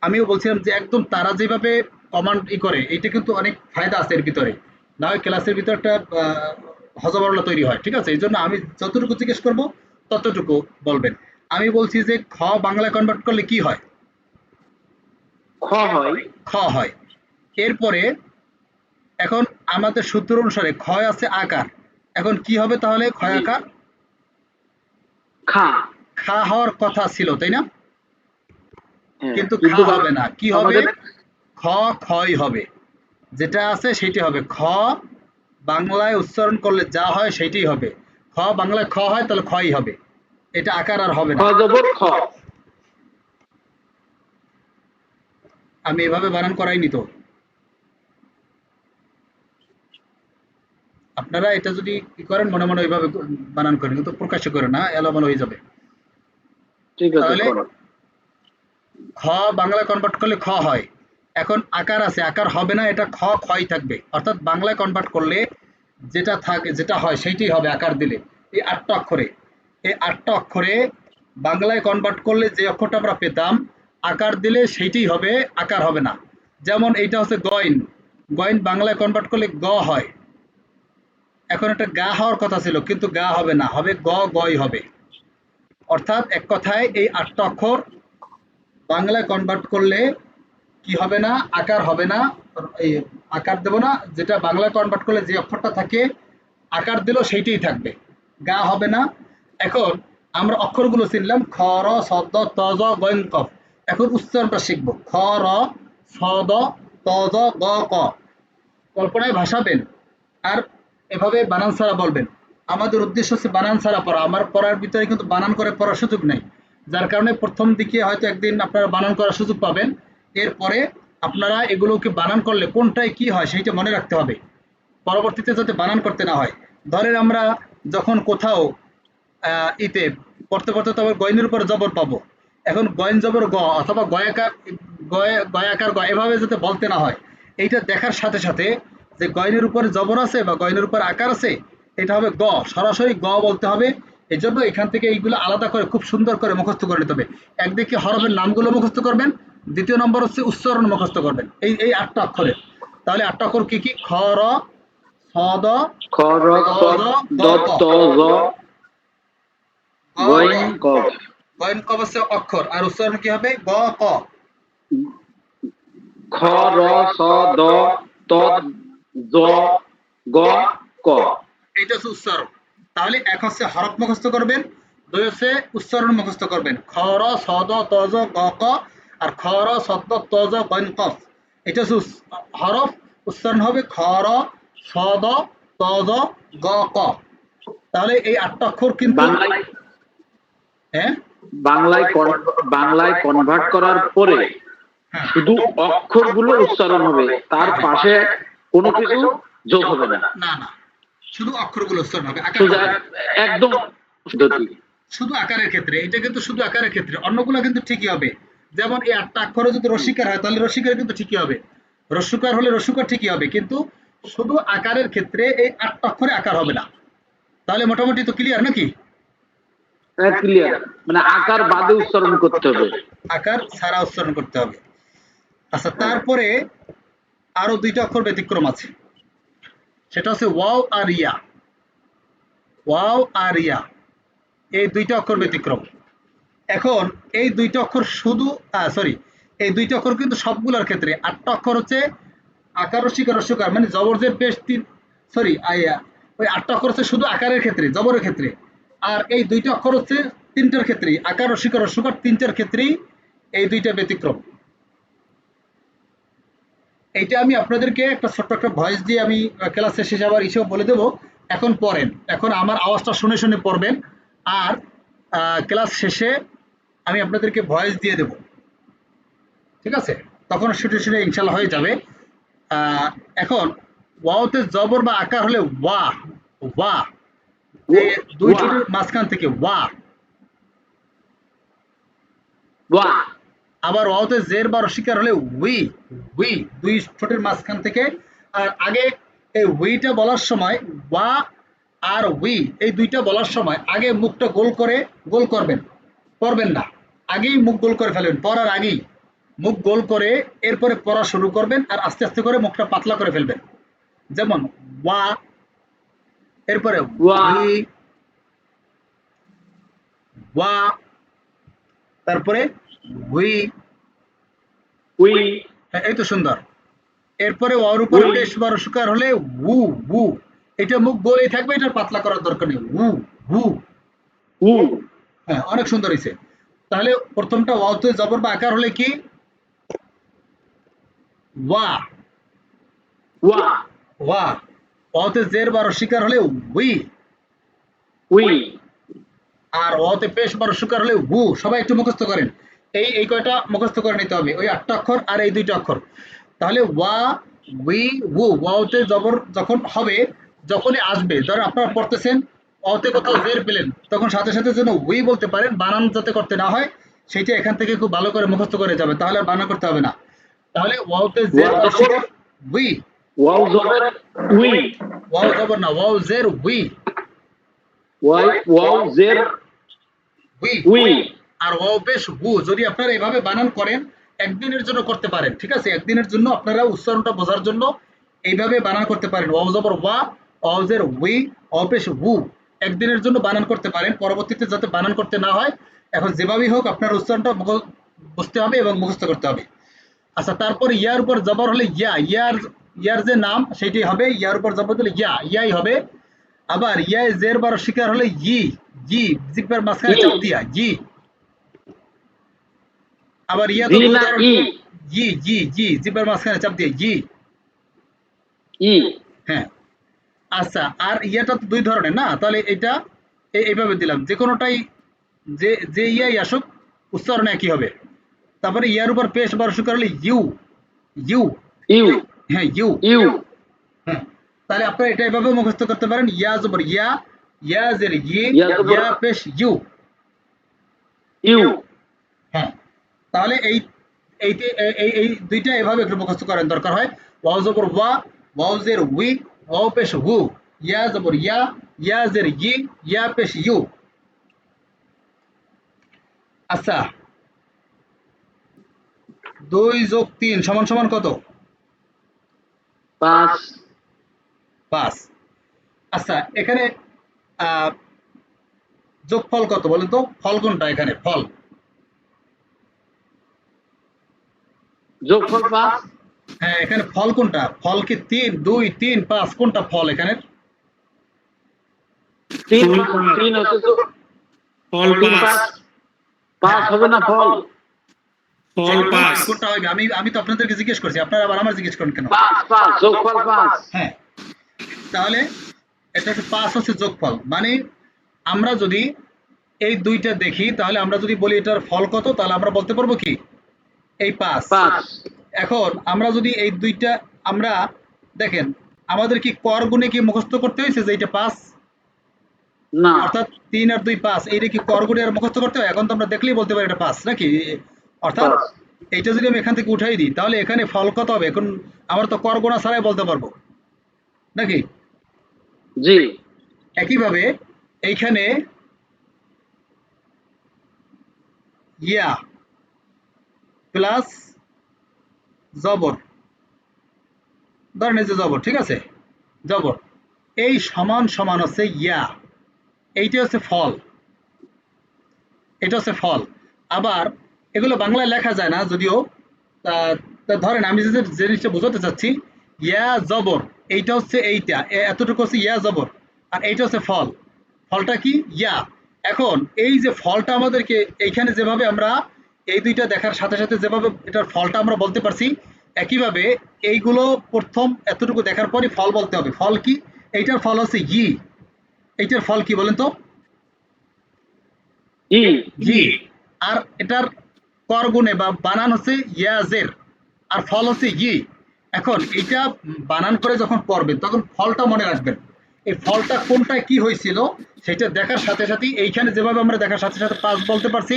[SPEAKER 1] আমিও বলছিলাম যে একদম তারা যেভাবে কমান্ড করে, এটা কিন্তু অনেক ফায়দা আছে এর ভিতরে। না হয় ক্লাসের ভিতরে একটা হজবরলা তৈরি হয়, ঠিক আছে? এই জন্য আমি যতটুকু জিজ্ঞেস করবো ততটুকু বলবেন। আমি বলছি যে খ বাংলা কনভার্ট করলে কি হয়?
[SPEAKER 3] খ হয়।
[SPEAKER 1] খ হয়। এরপরে এখন আমাদের সূত্র অনুসারে ক্ষয় আছে আকার, এখন কি হবে তাহলে ক্ষয়
[SPEAKER 3] জি।
[SPEAKER 1] আকার?
[SPEAKER 3] খা।
[SPEAKER 1] খা হওয়ার কথা ছিল, তাই না?
[SPEAKER 3] হ্যাঁ,
[SPEAKER 1] কিন্তু খা
[SPEAKER 3] কিন্তু
[SPEAKER 1] হবে না, কি হবে?
[SPEAKER 3] আমাদের
[SPEAKER 1] খ ক্ষয় হবে। যেটা আছে সেটি হবে। খ বাংলায় উচ্চারণ করলে যা হয় সেটাই হবে। খ বাংলায় খ হয় তাহলে ক্ষয় হবে, এটা আকার আর হবে
[SPEAKER 3] খ
[SPEAKER 1] না।
[SPEAKER 3] জবর খ।
[SPEAKER 1] আমি এভাবে বানান করাইনি তো। আপনারা এটা যদি কি করেন মনে মনে ওইভাবে বানান করেন, কিন্তু প্রকাশ্য করে না, এলোমেলো হয়ে যাবে।
[SPEAKER 3] ঠিক আছে,
[SPEAKER 1] তাহলে
[SPEAKER 3] করো।
[SPEAKER 1] খ বাংলায় কনভার্ট করলে খ হয়। এখন আকার আছে, আকার হবে না, এটা খ ক্ষয় থাকবে। অর্থাৎ বাংলায় কনভার্ট করলে যেটা থাকে, যেটা হয় সেইটাই হবে আকার দিলে। এই ৮টা অক্ষরে, এই ৮টা অক্ষরে বাংলায় কনভার্ট করলে যে অক্ষরটা আমরা পেতাম, আকার দিলে সেইটাই হবে, আকার হবে না। যেমন এইটা হচ্ছে গইন, গইন বাংলায় কনভার্ট করলে গ হয়। এখন এটা গা হওয়ার কথা ছিল, কিন্তু গা হবে না, হবে গ, গই হবে। অর্থাৎ এক কথায় এই ৮টা অক্ষর বাংলায় কনভার্ট করলে কি হবে না, আকার হবে না। এই আকার দেব না, যেটা বাংলায় কনভার্ট করলে যে অক্ষরটা থাকে আকার দিলেও সেইটাই থাকবে, গা হবে না। এখন আমরা অক্ষরগুলো চিনলাম, খ র ছ দ ত জ গ ং ক। এখন উচ্চারণটা শিখবো। খ র ছ দ ত জ গ ক। কল্পনায় ভাসাবেন আর এভাবে বানান ছাড়া বলবেন। আমাদের উদ্দেশ্য হচ্ছে বানান ছাড়া পড়া, আমার পড়ার ভিতরে কিন্তু বানান করে পড়ার সুযোগ নেই। যার কারণে প্রথম দিকে হয়তো একদিন আপনারা বানান করার সুযোগ পাবেন, এরপরে আপনারা এগুলোকে বানান করলে কোনটায় কি হয় সেইটা মনে রাখতে হবে, পরবর্তীতে যাতে বানান করতে না হয়। ধরেন আমরা যখন কোথাও ইতে পড়তে পড়তে তবে গয়নের উপর জবর পাবো, এখন গয়ন জবর গ অথবা গয়াকার গয়াকার গ, এভাবে যাতে বলতে না হয়, এইটা দেখার সাথে সাথে যে গয়নের উপরে জবর আছে বা গয়নের উপর আকার আছে, এটা হবে গ, সরাসরি গ বলতে হবে। এই জন্য এখান থেকে এইগুলো আলাদা করে খুব সুন্দর করে মুখস্থ করে নিতে হবে। একদিকে হরফের নামগুলো মুখস্থ করবেন, দ্বিতীয় নম্বর হচ্ছে উচ্চারণ মুখস্থ করবেন, এই এই ৮টা অক্ষরের। তাহলে ৮টা অক্ষর কি কি? খ র ছ দ
[SPEAKER 3] খ র
[SPEAKER 1] ত
[SPEAKER 3] ছ
[SPEAKER 1] জ গ
[SPEAKER 3] দ
[SPEAKER 1] ক।
[SPEAKER 3] ত জ
[SPEAKER 1] গ ক।
[SPEAKER 3] গইন ক।
[SPEAKER 1] গয়ন ক হচ্ছে অক্ষর, আর উচ্চারণ কি হবে? গ ক।
[SPEAKER 3] খ র ছ দ ত জ গ ক।
[SPEAKER 1] এইটা হচ্ছে উচ্চারণ। তাহলে এক হচ্ছে হরফ মুখস্থ করবেন, দুই হচ্ছে উচ্চারণ মুখস্থ করবেন। খ র ছ দ ত জ গ ক, আর খ র ছ দ ত জ গইন কফ। এটা হচ্ছে হরফ, উচ্চারণ হবে খ র ছ দ ত জ গ ক। তাহলে এই ৮টা অক্ষর কিন্তু
[SPEAKER 3] বাংলায়
[SPEAKER 1] হ্যাঁ
[SPEAKER 3] বাংলায় বাংলায় কনভার্ট করার পরে
[SPEAKER 1] হ্যাঁ
[SPEAKER 3] শুধু অক্ষরগুলো উচ্চারণ হবে, তার পাশে কোনো কিছু যোগ হবে না।
[SPEAKER 1] না না, শুধু অক্ষরগুলো উচ্চারণ হবে, আকার
[SPEAKER 3] সোজা
[SPEAKER 1] হবে না।
[SPEAKER 3] একদম পদ্ধতি।
[SPEAKER 1] শুধু আকারের ক্ষেত্রে, এটা কিন্তু শুধু আকারের ক্ষেত্রে, অন্যগুলো কিন্তু ঠিকই হবে। যেমন এই ৮টা অক্ষরে যদি রসিকার হয় তাহলে রসিকার কিন্তু ঠিকই হবে, রস্যকার হলে রস্যকার ঠিকই হবে, কিন্তু শুধু আকারের ক্ষেত্রে এই ৮টা অক্ষরে আকার হবে না। তাহলে মোটামুটি তো ক্লিয়ার নাকি?
[SPEAKER 3] ক্লিয়ার, মানে আকার বাদে উচ্চারণ করতে হবে।
[SPEAKER 1] আকার ছাড়া উচ্চারণ করতে হবে। আচ্ছা,
[SPEAKER 3] হ্যাঁ।
[SPEAKER 1] তারপরে আরো ২টা অক্ষর ব্যতিক্রম আছে, সেটা হচ্ছে ওয়াও আর ইয়া। ওয়াও আর ইয়া, এই ২টা অক্ষর ব্যতিক্রম। এখন এই ২টা অক্ষর শুধু সরি, এই ২টা অক্ষর কিন্তু সবগুলোর ক্ষেত্রে। ৮টা অক্ষর হচ্ছে আকার রসিকার রস্যকার, মানে জবরজের পেশ তিন, সরি আইয়া, ওই ৮টা অক্ষর হচ্ছে শুধু আকারের ক্ষেত্রে, জবরের ক্ষেত্রে। আর এই ২টা অক্ষর হচ্ছে ৩টার ক্ষেত্রেই, আকার রসিকার রস্যকার ৩টার ক্ষেত্রেই এই ২টা ব্যতিক্রম। এইটা আমি আপনাদেরকে একটা ছোট্ট একটা ভয়েস দিয়ে আমি ক্লাসের শেষে আবার ইসেও বলে দেবো। এখন পড়েন, এখন আমার আওয়াজটা শুনে শুনে পড়বেন, আর ক্লাস শেষে আমি আপনাদেরকে ভয়েস দিয়ে দেব, ঠিক আছে? তখন শুনে শুনে ইনশাল্লাহ হয়ে যাবে। আহ, এখন ওয়াওতে জবর বা আকার হলে ওয়া, ওয়া, এই দুই
[SPEAKER 3] ওয়া
[SPEAKER 1] ঠোঁটের মাঝখান থেকে ওয়া।
[SPEAKER 3] ওয়া
[SPEAKER 1] আবার ওয়াওতে জের বা রসিকার হলে উই, উই, দুই ঠোঁটের মাঝখান থেকে। আর আগে এই উইটা বলার সময় ওয়া আর উই এই দুইটা বলার সময় আগে মুখটা গোল করবেন না, আগেই মুখ গোল করে ফেলবেন, পড়ার আগেই মুখ গোল করে এরপরে পড়া শুরু করবেন আর আস্তে আস্তে করে মুখটা পাতলা করে ফেলবেন। যেমন ওয়া, এরপরে
[SPEAKER 3] ওয়া,
[SPEAKER 1] উই, ওয়া, তারপরে উই।
[SPEAKER 3] উই,
[SPEAKER 1] হ্যাঁ, এই তো সুন্দর। এরপরে ওর উপরে
[SPEAKER 3] উই।
[SPEAKER 1] পেশ বা রসুকার হলে উ, উ। এটা মুখ গোলেই থাকবে, এটা পাতলা করার দরকার নেই। উ, উ।
[SPEAKER 3] উ,
[SPEAKER 1] হ্যাঁ, অনেক সুন্দর হয়েছে। তাহলে প্রথমটা ওয়াওতে জবর বা আকার হলে কি? ওয়া,
[SPEAKER 3] ওয়া,
[SPEAKER 1] ওয়া। ওয়াওতে জের বা রসিকার হলে উই,
[SPEAKER 3] উই,
[SPEAKER 1] আর ওয়াওতে পেশ বা রসিকার হলে উ। সবাই একটু মুখস্থ করেন। এই কয়টা মুখস্থ করে নিতে হবে, ওই 8টা অক্ষর আর এই 2টা অক্ষর। তাহলে ওয়া, উই, উ। ওয়াওতে জবর যখন হবে, যখনই আসবে, ধরেন আপনারা পড়তেছেন, ওয়াওতে কোথাও জের পেলেন, তখন সাথে সাথে যেন উই বলতে পারেন, বানান যাতে করতে না হয় সেটা এখান থেকে খুব ভালো করে মুখস্থ করে যাবে, তাহলে আর বানান করতে হবে না। তাহলে ওয়াওতে জের
[SPEAKER 3] ওয়া
[SPEAKER 1] বা
[SPEAKER 3] জবর,
[SPEAKER 1] শিকার উই,
[SPEAKER 3] ওয়াও জবর, উই,
[SPEAKER 1] ওয়াও জবর না, ওয়াও জের উই,
[SPEAKER 3] ওয়াও জের,
[SPEAKER 1] উই।
[SPEAKER 3] উই,
[SPEAKER 1] আর ওয়াও পেশ উ। যদি আপনারা এভাবে বানান করেন, একদিনের জন্য করতে পারেন, ঠিক আছে? একদিনের জন্য আপনারা উচ্চারণটা বোঝার জন্য এইভাবে বানান করতে পারেন, ওয়াও জবর ওয়া, ওয়াও জের উই, ওয়াও পেশ উ। একদিনের জন্য বানান করতে পারেন, পরবর্তীতে যাতে বানান করতে না হয়, এখন যেভাবেই হোক আপনার উচ্চারণটা বুঝতে হবে এবং মুখস্থ করতে হবে। আচ্ছা, তারপর ইয়ার উপর জবর হলে ইয়ার যে নাম সেটি হবে, ইয়ার উপর জবর দিলে ইয়াই হবে। আবার ইয়ায় জের বার শিকার হলে জিব্বার মাঝখানে
[SPEAKER 3] ই,
[SPEAKER 1] চাপ দিয়া আবার ইয়া তো
[SPEAKER 3] জি
[SPEAKER 1] দুই
[SPEAKER 3] না
[SPEAKER 1] ধরনের।
[SPEAKER 3] ই,
[SPEAKER 1] জিব্বার মাঝখানে চাপ দিয়ে
[SPEAKER 3] ই,
[SPEAKER 1] হ্যাঁ। আচ্ছা, আর ইয়াটা তো দুই ধরনের না, তাহলে এটা এইভাবে দিলাম, যে কোনোটাই, যে ইয়াই আসুক, উচ্চারণ একই হবে। তারপরে ইয়ার উপর পেশ বার শিকার হলে ইউ।
[SPEAKER 3] ইউ,
[SPEAKER 1] হ্যাঁ, ইউ।
[SPEAKER 3] ইউ,
[SPEAKER 1] হ্যাঁ, তাহলে আপনারা এটা এভাবে মুখস্থ করতে পারেন, ইয়া জবর ইয়া জের
[SPEAKER 3] ইয়া জবর,
[SPEAKER 1] ইয়া পেশ ইউ।
[SPEAKER 3] ইউ,
[SPEAKER 1] হ্যাঁ, তাহলে এই দুইটা এভাবে একটু মুখস্থ করেন দরকার হয়। ওয়াও জবর ওয়া, ওয়াও জের উই, ওয়াও পেশ হু, ইয়া জবর ইয়া জের ইয়া পেশ ইউ। আচ্ছা, 2 যোগ 3 সমান সমান কত?
[SPEAKER 3] 5,
[SPEAKER 1] 5। আচ্ছা, এখানে আহ, যোগফল কত বলেন তো? ফল কোনটা এখানে? ফল
[SPEAKER 3] যোগফল 5,
[SPEAKER 1] হ্যাঁ, এখানে ফল কোনটা? ফল কি 3, 2, 3, 5 কোনটা ফল এখানে?
[SPEAKER 3] 3,
[SPEAKER 2] ফল 5,
[SPEAKER 3] 3 হচ্ছে তো,
[SPEAKER 2] ফল
[SPEAKER 3] 3
[SPEAKER 2] 5,
[SPEAKER 3] 5, 5 হবে না ফল,
[SPEAKER 2] ফল 5।
[SPEAKER 1] কোনটা হবে? আমি তো আপনাদেরকে জিজ্ঞেস করছি, আপনারা আবার আমার জিজ্ঞেস করেন কেন?
[SPEAKER 3] 5, যোগফল 5,
[SPEAKER 1] হ্যাঁ, তাহলে এটা হচ্ছে 5 হচ্ছে যোগফল। মানে আমরা যদি এই দুইটা দেখি, তাহলে আমরা যদি বলি এটার ফল কত, তাহলে আমরা বলতে পারবো কি এই 5।
[SPEAKER 3] 5,
[SPEAKER 1] এখন আমরা যদি এই দুইটা, আমরা দেখেন, আমাদের কি কর গুণে কি মুখস্থ করতে হয়েছে যে এটা 5,
[SPEAKER 3] না,
[SPEAKER 1] অর্থাৎ 3 আর 2 5, এইটা কি কর গুণে আর মুখস্থ করতে হয়? এখন তো আমরা দেখলেই বলতে পারি এটা 5 নাকি? অর্থাৎ
[SPEAKER 3] 5,
[SPEAKER 1] এইটা যদি আমি এখান থেকে উঠাই দিই, তাহলে এখানে ফল কত হবে? এখন আমরা তো কর গোনা ছাড়াই বলতে পারবো নাকি?
[SPEAKER 3] জি,
[SPEAKER 1] একইভাবে এইখানে ইয়া প্লাস জবর, ধরেন এই যে জবর, ঠিক আছে, জবর, এই সমান সমান হচ্ছে ইয়া, এইটা হচ্ছে ফল, এটা হচ্ছে ফল। আবার এগুলো বাংলায় লেখা যায় না যদিও, তা ধরেন আমি যে জিনিসটা বোঝাতে চাচ্ছি, ইয়া জবর, এইটা হচ্ছে এইটা, এতটুকু হচ্ছে ইয়া জবর, আর এইটা হচ্ছে ফল। ফলটা কি? ইয়া। এখন এই যে ফলটা আমাদেরকে এইখানে যেভাবে আমরা এই দুইটা দেখার সাথে সাথে যেভাবে এটার ফলটা আমরা বলতে পারছি, একইভাবে এইগুলো প্রথম এতটুকু দেখার পরই ফল বলতে হবে। ফল কি? এইটার ফল হচ্ছে এইটার ফল কি বলেন তো?
[SPEAKER 3] ই,
[SPEAKER 1] ই। আর এটার কর গুণে বা বানান হচ্ছে ইয়াজের, আর ফল হচ্ছে এখন এইটা বানান করে যখন পড়বেন তখন ফলটা মনে রাখবেন, এই ফলটা কোনটা কি হয়েছিল সেটা দেখার সাথে সাথে, এইখানে যেভাবে আমরা দেখার সাথে সাথে 5 বলতে পারছি,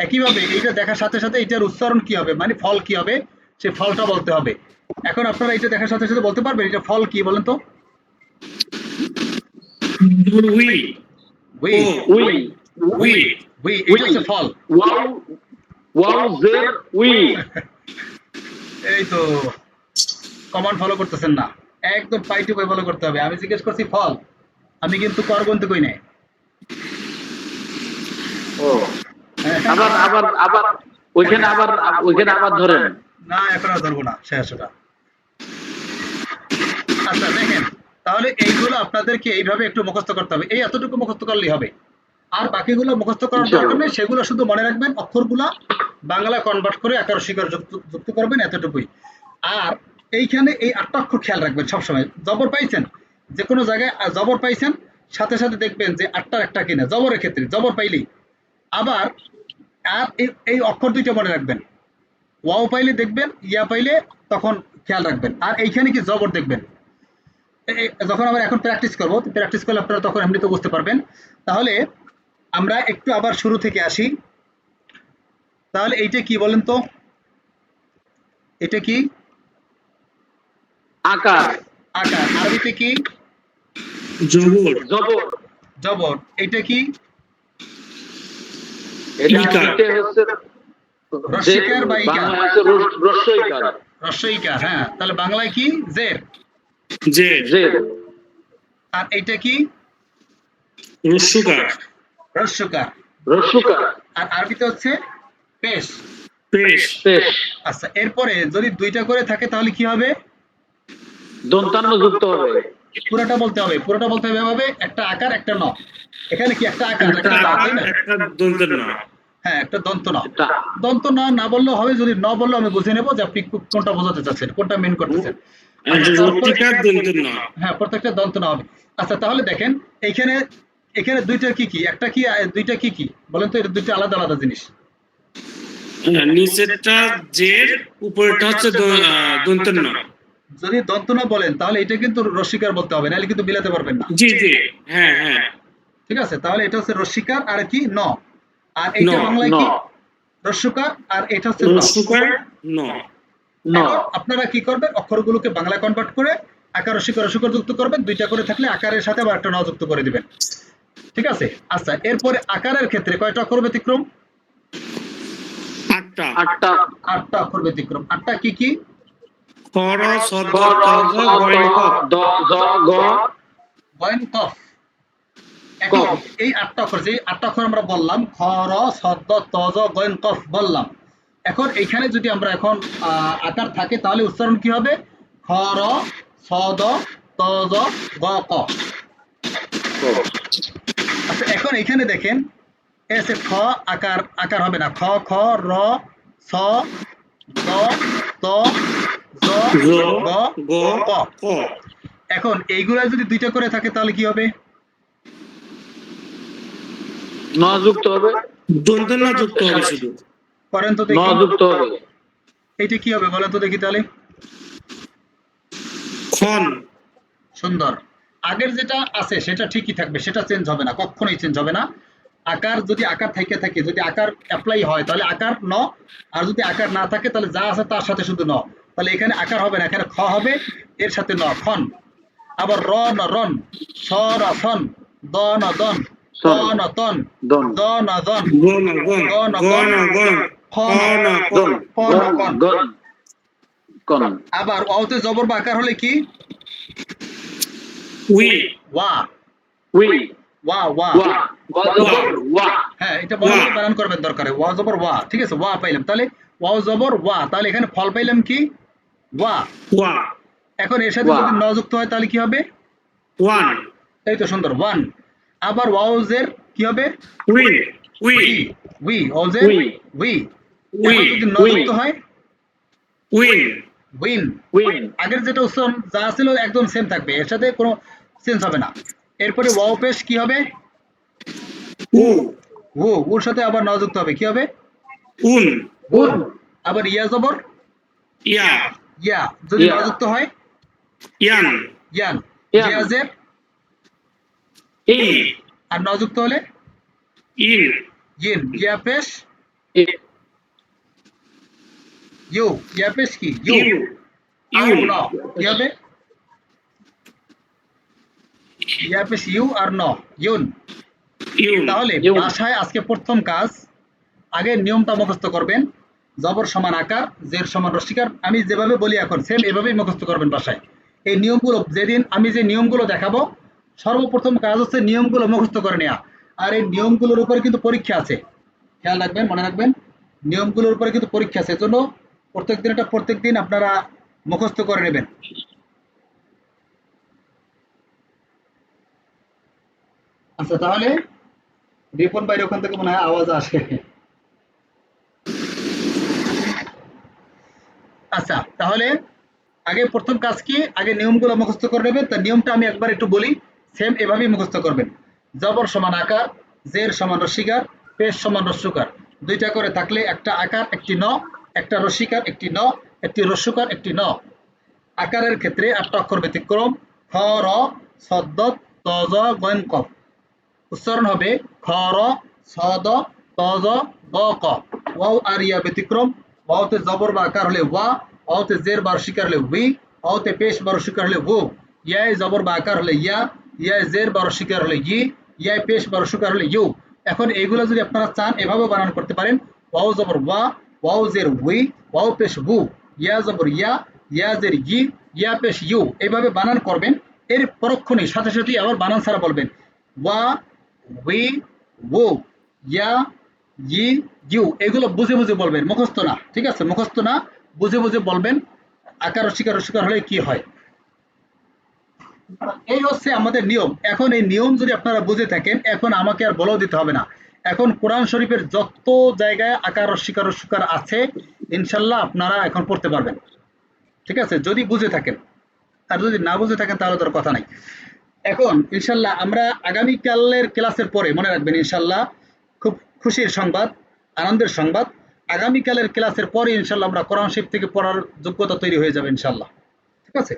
[SPEAKER 1] একইভাবে এইটা দেখার সাথে সাথে এটার উচ্চারণ কি হবে, মানে ফল কি হবে, সে ফলটা বলতে হবে। এখন আপনারা এটা দেখার সাথে সাথে বলতে পারবেন এটা ফল কি বলেন তো?
[SPEAKER 2] উই
[SPEAKER 1] উই
[SPEAKER 2] ও
[SPEAKER 3] উই
[SPEAKER 1] উই উই এটা হচ্ছে ফল।
[SPEAKER 3] ওয়াও ওয়াও জের উই
[SPEAKER 1] এই তো কমান্ড ফলো করতেছেন না, একদম পাই টু পাই ফলো করতে হবে। আমি জিজ্ঞেস করছি ফল, আমি কিন্তু কর গুনতে কই নাই।
[SPEAKER 3] ও
[SPEAKER 1] হ্যাঁ,
[SPEAKER 3] আবার আবার আবার ওইখানে আবার ধরেন।
[SPEAKER 1] না এখন আর ধরবো না, শেষ ওটা। আচ্ছা দেখেন, তাহলে এইগুলো আপনাদেরকে এইভাবে একটু মুখস্থ করতে হবে, এই এতটুকু মুখস্থ করলেই হবে। আর বাকিগুলো মুখস্থ করার দরকার নেই, সেগুলো শুধু মনে রাখবেন, অক্ষরগুলা বাংলা কনভার্ট করে আকার শিকার যুক্ত করবেন, এতটুকুই। আর এইখানে এই 8টা অক্ষর খেয়াল রাখবেন সবসময়। জবর পাইছেন, যে কোনো জায়গায় জবর পাইছেন, সাথে সাথে দেখবেন যে 8টার একটা কিনা জবরের ক্ষেত্রে জবর পাইলেই। আবার আর এই অক্ষর দুইটা মনে রাখবেন, ওয়াও পাইলে দেখবেন, ইয়া পাইলে তখন খেয়াল রাখবেন। আর এইখানে কি জবর দেখবেন, যখন আমরা এখন প্র্যাকটিস করবো, প্র্যাকটিস করলে আপনারা তখন এমনিতে বুঝতে পারবেন। তাহলে আমরা একটু আবার শুরু থেকে আসি। তাহলে এইটা কি বলেন তো, এটা কি?
[SPEAKER 3] আকার
[SPEAKER 1] আকার। আরবিতে কি?
[SPEAKER 2] জবর
[SPEAKER 3] জবর
[SPEAKER 1] জবর। এটা কি?
[SPEAKER 3] এটা
[SPEAKER 2] ইকার।
[SPEAKER 3] হচ্ছে
[SPEAKER 1] রস্বইকার বা ইকার?
[SPEAKER 3] বাংলা হচ্ছে রস্বইকার
[SPEAKER 1] রস্বইকার, হ্যাঁ। তাহলে বাংলায় কি? জের।
[SPEAKER 2] জের
[SPEAKER 3] জের
[SPEAKER 1] আর এইটা কি?
[SPEAKER 2] রস্যকার
[SPEAKER 1] রস্যকার।
[SPEAKER 3] রস্যকার
[SPEAKER 1] আর আরবিতে হচ্ছে পেশ।
[SPEAKER 2] পেশ
[SPEAKER 3] পেশ
[SPEAKER 1] আচ্ছা, এরপরে যদি দুইটা করে থাকে তাহলে কি হবে?
[SPEAKER 3] দন্তান্ন যুক্ত হবে।
[SPEAKER 1] পুরোটা বলতে হবে, পুরোটা বলতে হবে এভাবে, একটা আকার একটা ন। এখানে কি একটা আকার
[SPEAKER 2] একটা
[SPEAKER 1] একটা ন,
[SPEAKER 2] আকার
[SPEAKER 1] তাই না?
[SPEAKER 2] একটা দন্তের না
[SPEAKER 1] হ্যাঁ, একটা দন্ত ন।
[SPEAKER 3] এটা
[SPEAKER 1] দন্ত ন না বললেও হবে, যদি ন বললেও আমি বুঝে নেবো যে আপনি কোনটা বোঝাতে চাচ্ছেন, কোনটা মেন করতেছেন। আচ্ছা, তারপর
[SPEAKER 2] রত্তিকার দন্তের না
[SPEAKER 1] হ্যাঁ, প্রত্যেকটা দন্ত না হবে। আচ্ছা তাহলে দেখেন, এইখানে এখানে দুইটা কি কি, একটা কি দুইটা কি কি বলেন তো, এটা দুইটা আলাদা আলাদা জিনিস।
[SPEAKER 2] নিচেরটা জের, উপরেরটা হচ্ছে দন্তের না।
[SPEAKER 1] যদি দন্ত না বলেন তাহলে এটা কিন্তু রস্বীকার বলতে হবে, নাহলে কিন্তু মিলাতে পারবেন না।
[SPEAKER 2] জি জি হ্যাঁ হ্যাঁ
[SPEAKER 1] ঠিক আছে, তাহলে এটা হচ্ছে রস্বীকার আর কি ন। আর
[SPEAKER 2] ন
[SPEAKER 1] এইটা বাংলায়
[SPEAKER 3] ন
[SPEAKER 1] কি? রস্যকার, আর এটা হচ্ছে ন।
[SPEAKER 2] রস্যকার ন
[SPEAKER 3] ন
[SPEAKER 1] এখন আপনারা কি করবেন, অক্ষরগুলোকে বাংলায় কনভার্ট করে আকার রস্বীকার রস্যকার যুক্ত করবেন, দুইটা করে থাকলে আকারের সাথে আবার একটা ন যুক্ত করে দিবেন। ঠিক আছে। আচ্ছা, এরপরে আকারের ক্ষেত্রে কয়টা অক্ষর ব্যতিক্রম?
[SPEAKER 2] আটটা।
[SPEAKER 3] আটটা
[SPEAKER 1] 8টা অক্ষর ব্যতিক্রম। 8টা কি কি?
[SPEAKER 2] খর সদ
[SPEAKER 3] খ র
[SPEAKER 2] তজ
[SPEAKER 3] ছ ত
[SPEAKER 2] গয় ক।
[SPEAKER 3] দ জ গ
[SPEAKER 1] গয়েন কফ। এখন
[SPEAKER 3] কফ
[SPEAKER 1] এই 8টা অক্ষর, যে 8টা অক্ষর আমরা বললাম, খ র সদ তজ গয়েন কফ বললাম। এখন এইখানে যদি আমরা এখন আকার থাকে তাহলে উচ্চারণ কি হবে? খ র সদ তজ গ ক। আচ্ছা, এখন এখানে দেখেন, এসে খ আকার, আকার হবে না, খ খ র স দ ত জ
[SPEAKER 2] জ
[SPEAKER 1] গ
[SPEAKER 2] গ
[SPEAKER 1] ক।
[SPEAKER 2] ক।
[SPEAKER 1] এখন এইগুলা যদি দুইটা করে থাকে তাহলে কি হবে?
[SPEAKER 3] ন যুক্ত হবে।
[SPEAKER 2] দন্তের না যুক্ত হবে শুধু।
[SPEAKER 1] করেন তো
[SPEAKER 3] ন
[SPEAKER 1] দেখি,
[SPEAKER 3] যুক্ত হবে।
[SPEAKER 1] এইটা কি হবে বলেন তো দেখি তাহলে।
[SPEAKER 2] খন
[SPEAKER 1] সুন্দর। আগের যেটা আছে সেটা ঠিকই থাকবে, সেটা চেঞ্জ হবে না, কখনোই চেঞ্জ হবে না। আকার যদি আকার থেকে থাকে, যদি আকার অ্যাপ্লাই হয় তাহলে আকার ন, আর যদি আকার না থাকে তাহলে যা আছে তার সাথে শুধু ন। তাহলে এখানে আকার হবে না, এখানে খ হবে, এর সাথে ন, খন। আবার র ন রন, স ন সন, দ ন দন, ত
[SPEAKER 3] সন
[SPEAKER 1] ন তন,
[SPEAKER 3] দন
[SPEAKER 1] দ ন দন,
[SPEAKER 2] গ না গন
[SPEAKER 1] গ ন
[SPEAKER 2] গ
[SPEAKER 1] গন,
[SPEAKER 2] না গন
[SPEAKER 1] খ
[SPEAKER 2] ক
[SPEAKER 1] ন
[SPEAKER 2] না ক
[SPEAKER 3] দন
[SPEAKER 1] ক ন কন।
[SPEAKER 3] গন কন
[SPEAKER 1] আবার অতে জবর বা আকার হলে কি?
[SPEAKER 2] উই
[SPEAKER 1] ওয়া।
[SPEAKER 3] উই
[SPEAKER 1] ওয়া ওয়া।
[SPEAKER 3] ওয়া ওয়া জবর ওয়া
[SPEAKER 1] হ্যাঁ, এটা মনে করে বানান করবেন দরকারে, ওয়া জবর ওয়া। ঠিক আছে, ওয়া পাইলাম, তাহলে ওয়াও জবর ওয়া, তাহলে এখানে ফল পাইলাম কি? ওয়া।
[SPEAKER 2] ওয়া
[SPEAKER 1] এখন এর সাথে
[SPEAKER 3] ওয়া
[SPEAKER 1] যদি ন যুক্ত হয় তাহলে কি হবে?
[SPEAKER 2] ওয়ান
[SPEAKER 1] এই তো সুন্দর, ওয়ান। আবার ওয়াও জের কি হবে?
[SPEAKER 2] উই উই
[SPEAKER 1] উই। উই ওয়াও জের
[SPEAKER 3] উই
[SPEAKER 1] উই।
[SPEAKER 2] উই
[SPEAKER 1] এখন যদি ন
[SPEAKER 3] উই
[SPEAKER 1] যুক্ত হয়?
[SPEAKER 2] Win
[SPEAKER 1] win.
[SPEAKER 3] উইন
[SPEAKER 1] আগের যেটা উচ্চারণ যা ছিল একদম সেম থাকবে, এর সাথে কোনো চেঞ্জ হবে না। এরপরে ওয়াও পেশ কি হবে?
[SPEAKER 2] উ
[SPEAKER 1] ও, ওর সাথে আবার ন যুক্ত হবে, কি হবে?
[SPEAKER 2] উন
[SPEAKER 1] উন। আবার ইয়া জবর
[SPEAKER 2] ইয়া
[SPEAKER 1] ইয়া, যদি
[SPEAKER 3] ইয়া
[SPEAKER 1] ন যুক্ত হয়?
[SPEAKER 2] ইয়ান
[SPEAKER 1] ইয়ান।
[SPEAKER 3] ইয়ান
[SPEAKER 1] জিয়া জের
[SPEAKER 2] ইন
[SPEAKER 1] আর ন যুক্ত হলে?
[SPEAKER 2] In
[SPEAKER 1] in. ইয়া পেশ
[SPEAKER 3] ই-
[SPEAKER 1] ইউ। ইয়া পেশ কি? ইউ।
[SPEAKER 2] ইউ
[SPEAKER 1] ইউ
[SPEAKER 2] ইউন
[SPEAKER 1] ন কি হবে ইয়া পেশ ইউ আর ন ইউন
[SPEAKER 2] ইউন
[SPEAKER 1] তাহলে
[SPEAKER 3] ইউন।
[SPEAKER 1] ভাষায় আজকে প্রথম কাজ আগে নিয়মটা মুখস্থ করবেন জবর সমান আকার জের সমান রস্বীকার আমি যেভাবে বলি এখন সেম এভাবেই মুখস্থ করবেন ভাষায় এই নিয়মগুলো যেদিন আমি যে নিয়মগুলো দেখাবো সর্বপ্রথম কাজ হচ্ছে নিয়মগুলো মুখস্থ করে নেওয়া আর এই নিয়মগুলোর উপরে কিন্তু পরীক্ষা আছে খেয়াল রাখবেন মনে রাখবেন নিয়মগুলোর উপরে কিন্তু পরীক্ষা আছে এজন্য প্রত্যেকদিন আপনারা মুখস্থ করে নেবেন আচ্ছা তাহলে রিপন ভাই ওখান থেকে মনে হয় আওয়াজ আসে আচ্ছা তাহলে আগে প্রথম কাজ কি আগে নিয়মগুলো মুখস্থ করে নেবেন তার নিয়মটা আমি একবার একটু বলি সেম এভাবেই মুখস্থ করবেন জবর সমান আকার জের সমান রস্বীকার পেশ সমান রস্যকার দুইটা করে থাকলে একটা আকার একটি ন একটা রস্বীকার একটি ন একটি রস্যকার একটি ন আকারের ক্ষেত্রে ৮টা অক্ষর ব্যতিক্রম খ র সদ্দ ত জ গয়ন কফ উচ্চারণ হবে খ র ছ দ ত জ ব ক ওয়াও আর ইয়া ব্যতিক্রম ওয়াওতে জবর বা আকার হলে ওয়া ওয়াওতে জের বা রস্বীকার হলে উই ওয়াওতে পেশ বা রস্বীকার হলে ও ইয়ায় জবর বা আকার হলে ইয়া ইয়ায় জের বা রস্বীকার হলে ই ইয়ায় পেশ বা রস্বীকার হলে ইউ এখন এইগুলো যদি আপনারা চান এভাবে বানান করতে পারেন ওয়াও জবর ওয়া ওয়াও জের উই ওয়াও পেশ উ ইয়া জবর ইয়া ইয়া জের ই ইয়া পেশ ইউ এইভাবে বানান করবেন এর পরক্ষণেই সাথে সাথে আবার বানান ছাড়া বলবেন ওয়া we O yeah E you এগুলো বুঝে বুঝে বলবেন মুখস্থ না ঠিক আছে মুখস্থ না বুঝে বুঝে বলবেন আকার রস্বীকার হলে কি হয় এই হচ্ছে আমাদের নিয়ম এখন এই নিয়ম যদি আপনারা বুঝে থাকেন এখন আমাকে আর বলেও দিতে হবে না এখন কোরআন শরীফের যত জায়গায় আকার রস্বীকার আছে ইনশাল্লাহ আপনারা এখন পড়তে পারবেন ঠিক আছে যদি বুঝে থাকেন আর যদি না বুঝে থাকেন তাহলে তোর কথা নাই এখন ইনশাল্লাহ আমরা আগামীকালের ক্লাসের পরে মনে রাখবেন ইনশাল্লাহ খুব খুশির সংবাদ আনন্দের সংবাদ আগামীকালের ক্লাসের পরে ইনশাল্লাহ আমরা কোরআন শরীফ থেকে পড়ার যোগ্যতা তৈরি হয়ে যাবে ইনশাল্লাহ ঠিক আছে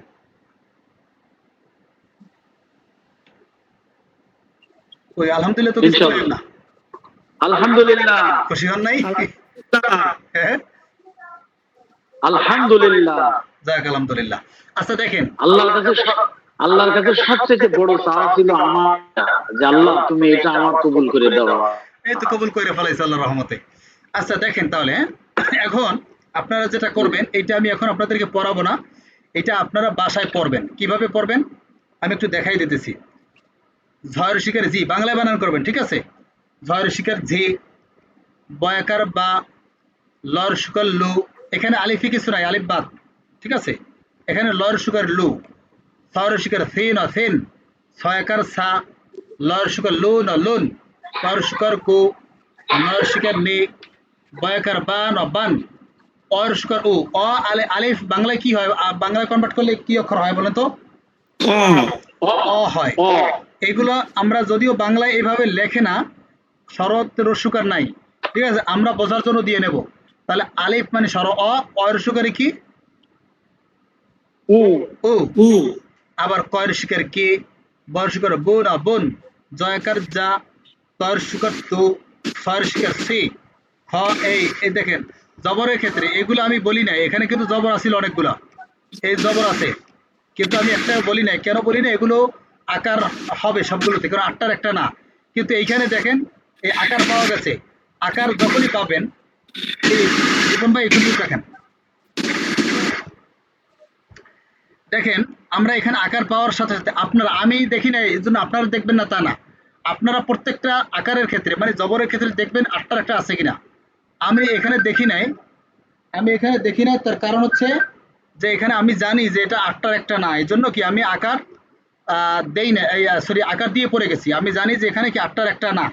[SPEAKER 1] ওই আলহামদুলিল্লাহ তো কিছু
[SPEAKER 3] ইনশাআল্লাহ।
[SPEAKER 1] বললেন না
[SPEAKER 3] আলহামদুলিল্লাহ
[SPEAKER 1] খুশি হন নাই হ্যাঁ
[SPEAKER 3] আলহামদুলিল্লাহ।
[SPEAKER 1] যাক আলহামদুলিল্লাহ আচ্ছা দেখেন
[SPEAKER 3] আল্লাহর কাছে সবচেয়ে বড় চাওয়া ছিল আমার যে আল্লাহ তুমি এটা আমার কবুল করে দাও।
[SPEAKER 1] এই তো কবুল করে ফেলাইছে আল্লাহর রহমতে আচ্ছা দেখেন তাহলে এখন আপনারা যেটা করবেন এটা আমি এখন আপনাদেরকে পড়াবো না এটা আপনারা বাসায় পড়বেন কিভাবে পড়বেন আমি একটু দেখাই দিতেছি ঝয়ের শিকার জি বাংলায় বানান করবেন ঠিক আছে ঝয়ের শিকার ঝি বয়াকার বা লর শুকার লু এখানে আলিফি কিছু নাই আলিফ বাদ ঠিক আছে এখানে লর শুকার লু সর শিকার সিন অ সিন ছয়াকার সা লর শুকার লু ন লুন তর শুকার কু নর শিকার নি বয়াকার বান অ বান অর শুকার উ অ আলিফ বাংলায় কি হয় বাংলায় কনভার্ট করলে কি অক্ষর হয় বলেন তো অ হয়
[SPEAKER 3] ও
[SPEAKER 1] এগুলো আমরা যদিও বাংলায় এইভাবে লেখে না শরৎ রস্যকার নাই ঠিক আছে আমরা বোঝার জন্য দিয়ে নেব তাহলে আলিফ মানে সর অ রস্যকারে কি
[SPEAKER 3] উ
[SPEAKER 1] ও
[SPEAKER 2] উ
[SPEAKER 1] আবার কয়ের শিকার কে বর শিকার বোন বোন জয়কার যা তর শিকার তু সর শিকার সি হ এই দেখেন জবরের ক্ষেত্রে এগুলো আমি বলি না এখানে কিন্তু জবর আছিল অনেকগুলা এই জবর আছে কিন্তু আমি একটা বলি নাই কেন বলি না এগুলো আকার হবে সবগুলোতে কারণ আটটার একটা না কিন্তু এইখানে দেখেন এই আকার পাওয়া গেছে আকার যখনই পাবেন এই জীবন ভাই একটু দেখেন দেখেন আমরা এখানে আকার পাওয়ার সাথে সাথে আপনারা আমি দেখি না এই জন্য আপনারা দেখবেন না তা না আপনারা প্রত্যেকটা আকারের ক্ষেত্রে মানে জবরের ক্ষেত্রে দেখবেন আটটার একটা আছে কিনা আমি এখানে দেখি নাই তার কারণ হচ্ছে যে এখানে আমি জানি যে এটা আটটার একটা না এই জন্য কি আমি আকার দেই না সরি আকার দিয়ে পড়ে গেছি আমি জানি যে এখানে কি আটটার একটা না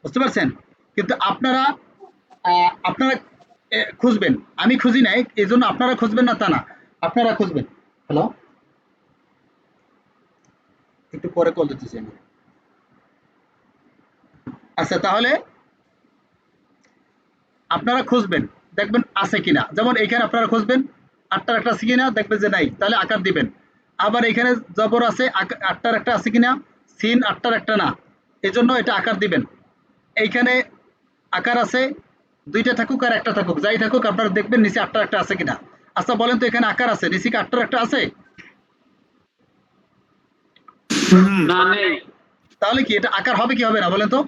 [SPEAKER 1] বুঝতে পারছেন কিন্তু আপনারা আপনারা খুঁজবেন আমি খুঁজি নাই এই জন্য আপনারা খুঁজবেন না তা না আপনারা খুঁজবেন হ্যালো একটু পরে কল দিতেছি আমি আচ্ছা তাহলে আপনারা খুঁজবেন দেখবেন আছে কিনা যেমন এখানে আপনারা খুঁজবেন আটটার একটা আছে কিনা দেখবেন যে নাই তাহলে আকার দিবেন আবার এখানে জবর আছে আটটার একটা আছে কিনা সিন আটটার একটা না এজন্য এটা আকার দিবেন এইখানে আকার আছে দুইটা থাকুক আর একটা থাকুক যাই থাকুক আপনারা দেখবেন নিচে আটটার একটা আছে কিনা আচ্ছা বলেন তো এখানে আকার আছে, নিচে কি আটটার একটা আছে?
[SPEAKER 3] না নেই।
[SPEAKER 1] তাহলে কি এটা আকার হবে কি হবে না বলেন তো?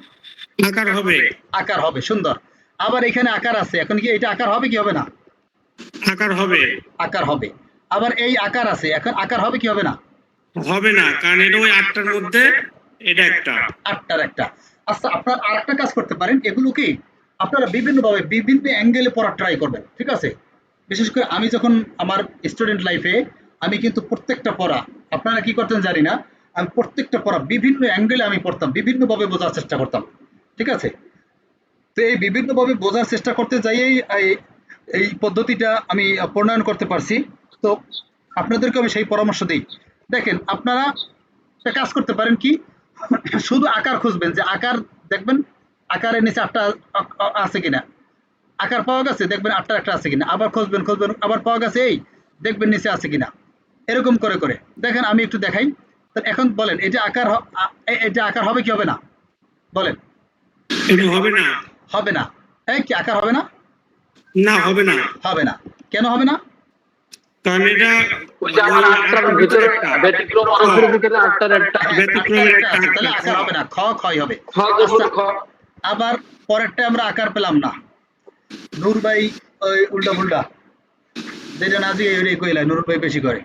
[SPEAKER 2] আকার হবে,
[SPEAKER 1] আকার হবে, সুন্দর। আবার এখানে আকার আছে, এখন কি এটা আকার হবে কি হবে না?
[SPEAKER 2] আকার হবে,
[SPEAKER 1] আকার হবে। আবার এই আকার আছে, এখন আকার হবে কি হবে না?
[SPEAKER 2] হবে না, কারণ এটা ওই 8টার মধ্যে এটা একটা।
[SPEAKER 1] আটটার একটা। আচ্ছা আপনার আর একটা কাজ করতে পারেন, এগুলো কি আপনারা বিভিন্নভাবে বিভিন্ন অ্যাঙ্গেলে পড়ার ট্রাই করবেন, ঠিক আছে? বিশেষ করে আমি যখন আমার স্টুডেন্ট লাইফে আমি কিন্তু প্রত্যেকটা পড়া, আপনারা কি করতেন জানি না, আমি প্রত্যেকটা পড়া বিভিন্ন অ্যাঙ্গেলে আমি পড়তাম, বিভিন্নভাবে বোঝার চেষ্টা করতাম, ঠিক আছে? তো এই বিভিন্নভাবে বোঝার চেষ্টা করতে যাইয়েই এই পদ্ধতিটা আমি প্রণয়ন করতে পারছি। তো আপনাদেরকে আমি সেই পরামর্শ দিই। দেখেন আপনারা একটা কাজ করতে পারেন কি, শুধু আকার খুঁজবেন, যে আকার দেখবেন আকারের নিচে আটটা আছে কিনা, আকার পাওয়া গেছে দেখবেন আটটার একটা আছে কিনা, আবার খুঁজবেন খুঁজবেন আবার পাওয়া গেছে, এই দেখবেন নিচে আছে কিনা, এরকম করে করে দেখেন। আমি একটু দেখাই। তো এখন বলেন এটা আকার এটা আকার হবে কি হবে না বলেন?
[SPEAKER 2] এটা হবে না,
[SPEAKER 1] হবে না। এই কি আকার হবে না?
[SPEAKER 2] না হবে না,
[SPEAKER 1] হবে না। কেন হবে না?
[SPEAKER 2] কারণ এটা
[SPEAKER 3] ওই যে আমার
[SPEAKER 2] ওই
[SPEAKER 3] আটটার
[SPEAKER 2] 8টার ভিতরে
[SPEAKER 3] ভিতরে
[SPEAKER 2] একটা,
[SPEAKER 3] ব্যতিক্রম অরফের ভিতরে আটটার একটা।
[SPEAKER 2] ব্যতিক্রমের
[SPEAKER 1] আটটার
[SPEAKER 2] একটা
[SPEAKER 1] আছে,
[SPEAKER 2] আকার,
[SPEAKER 1] তাহলে আকার হবে না, ক্ষয় হবে।
[SPEAKER 3] খ জবর
[SPEAKER 1] আচ্ছা
[SPEAKER 3] খ।
[SPEAKER 1] আবার পরেরটা আমরা আকার পেলাম না, নূর ভাই ওই উল্টা ফুল্টা যেটা না দিয়ে এটাই কইলা, নূর ভাই বেশি করে।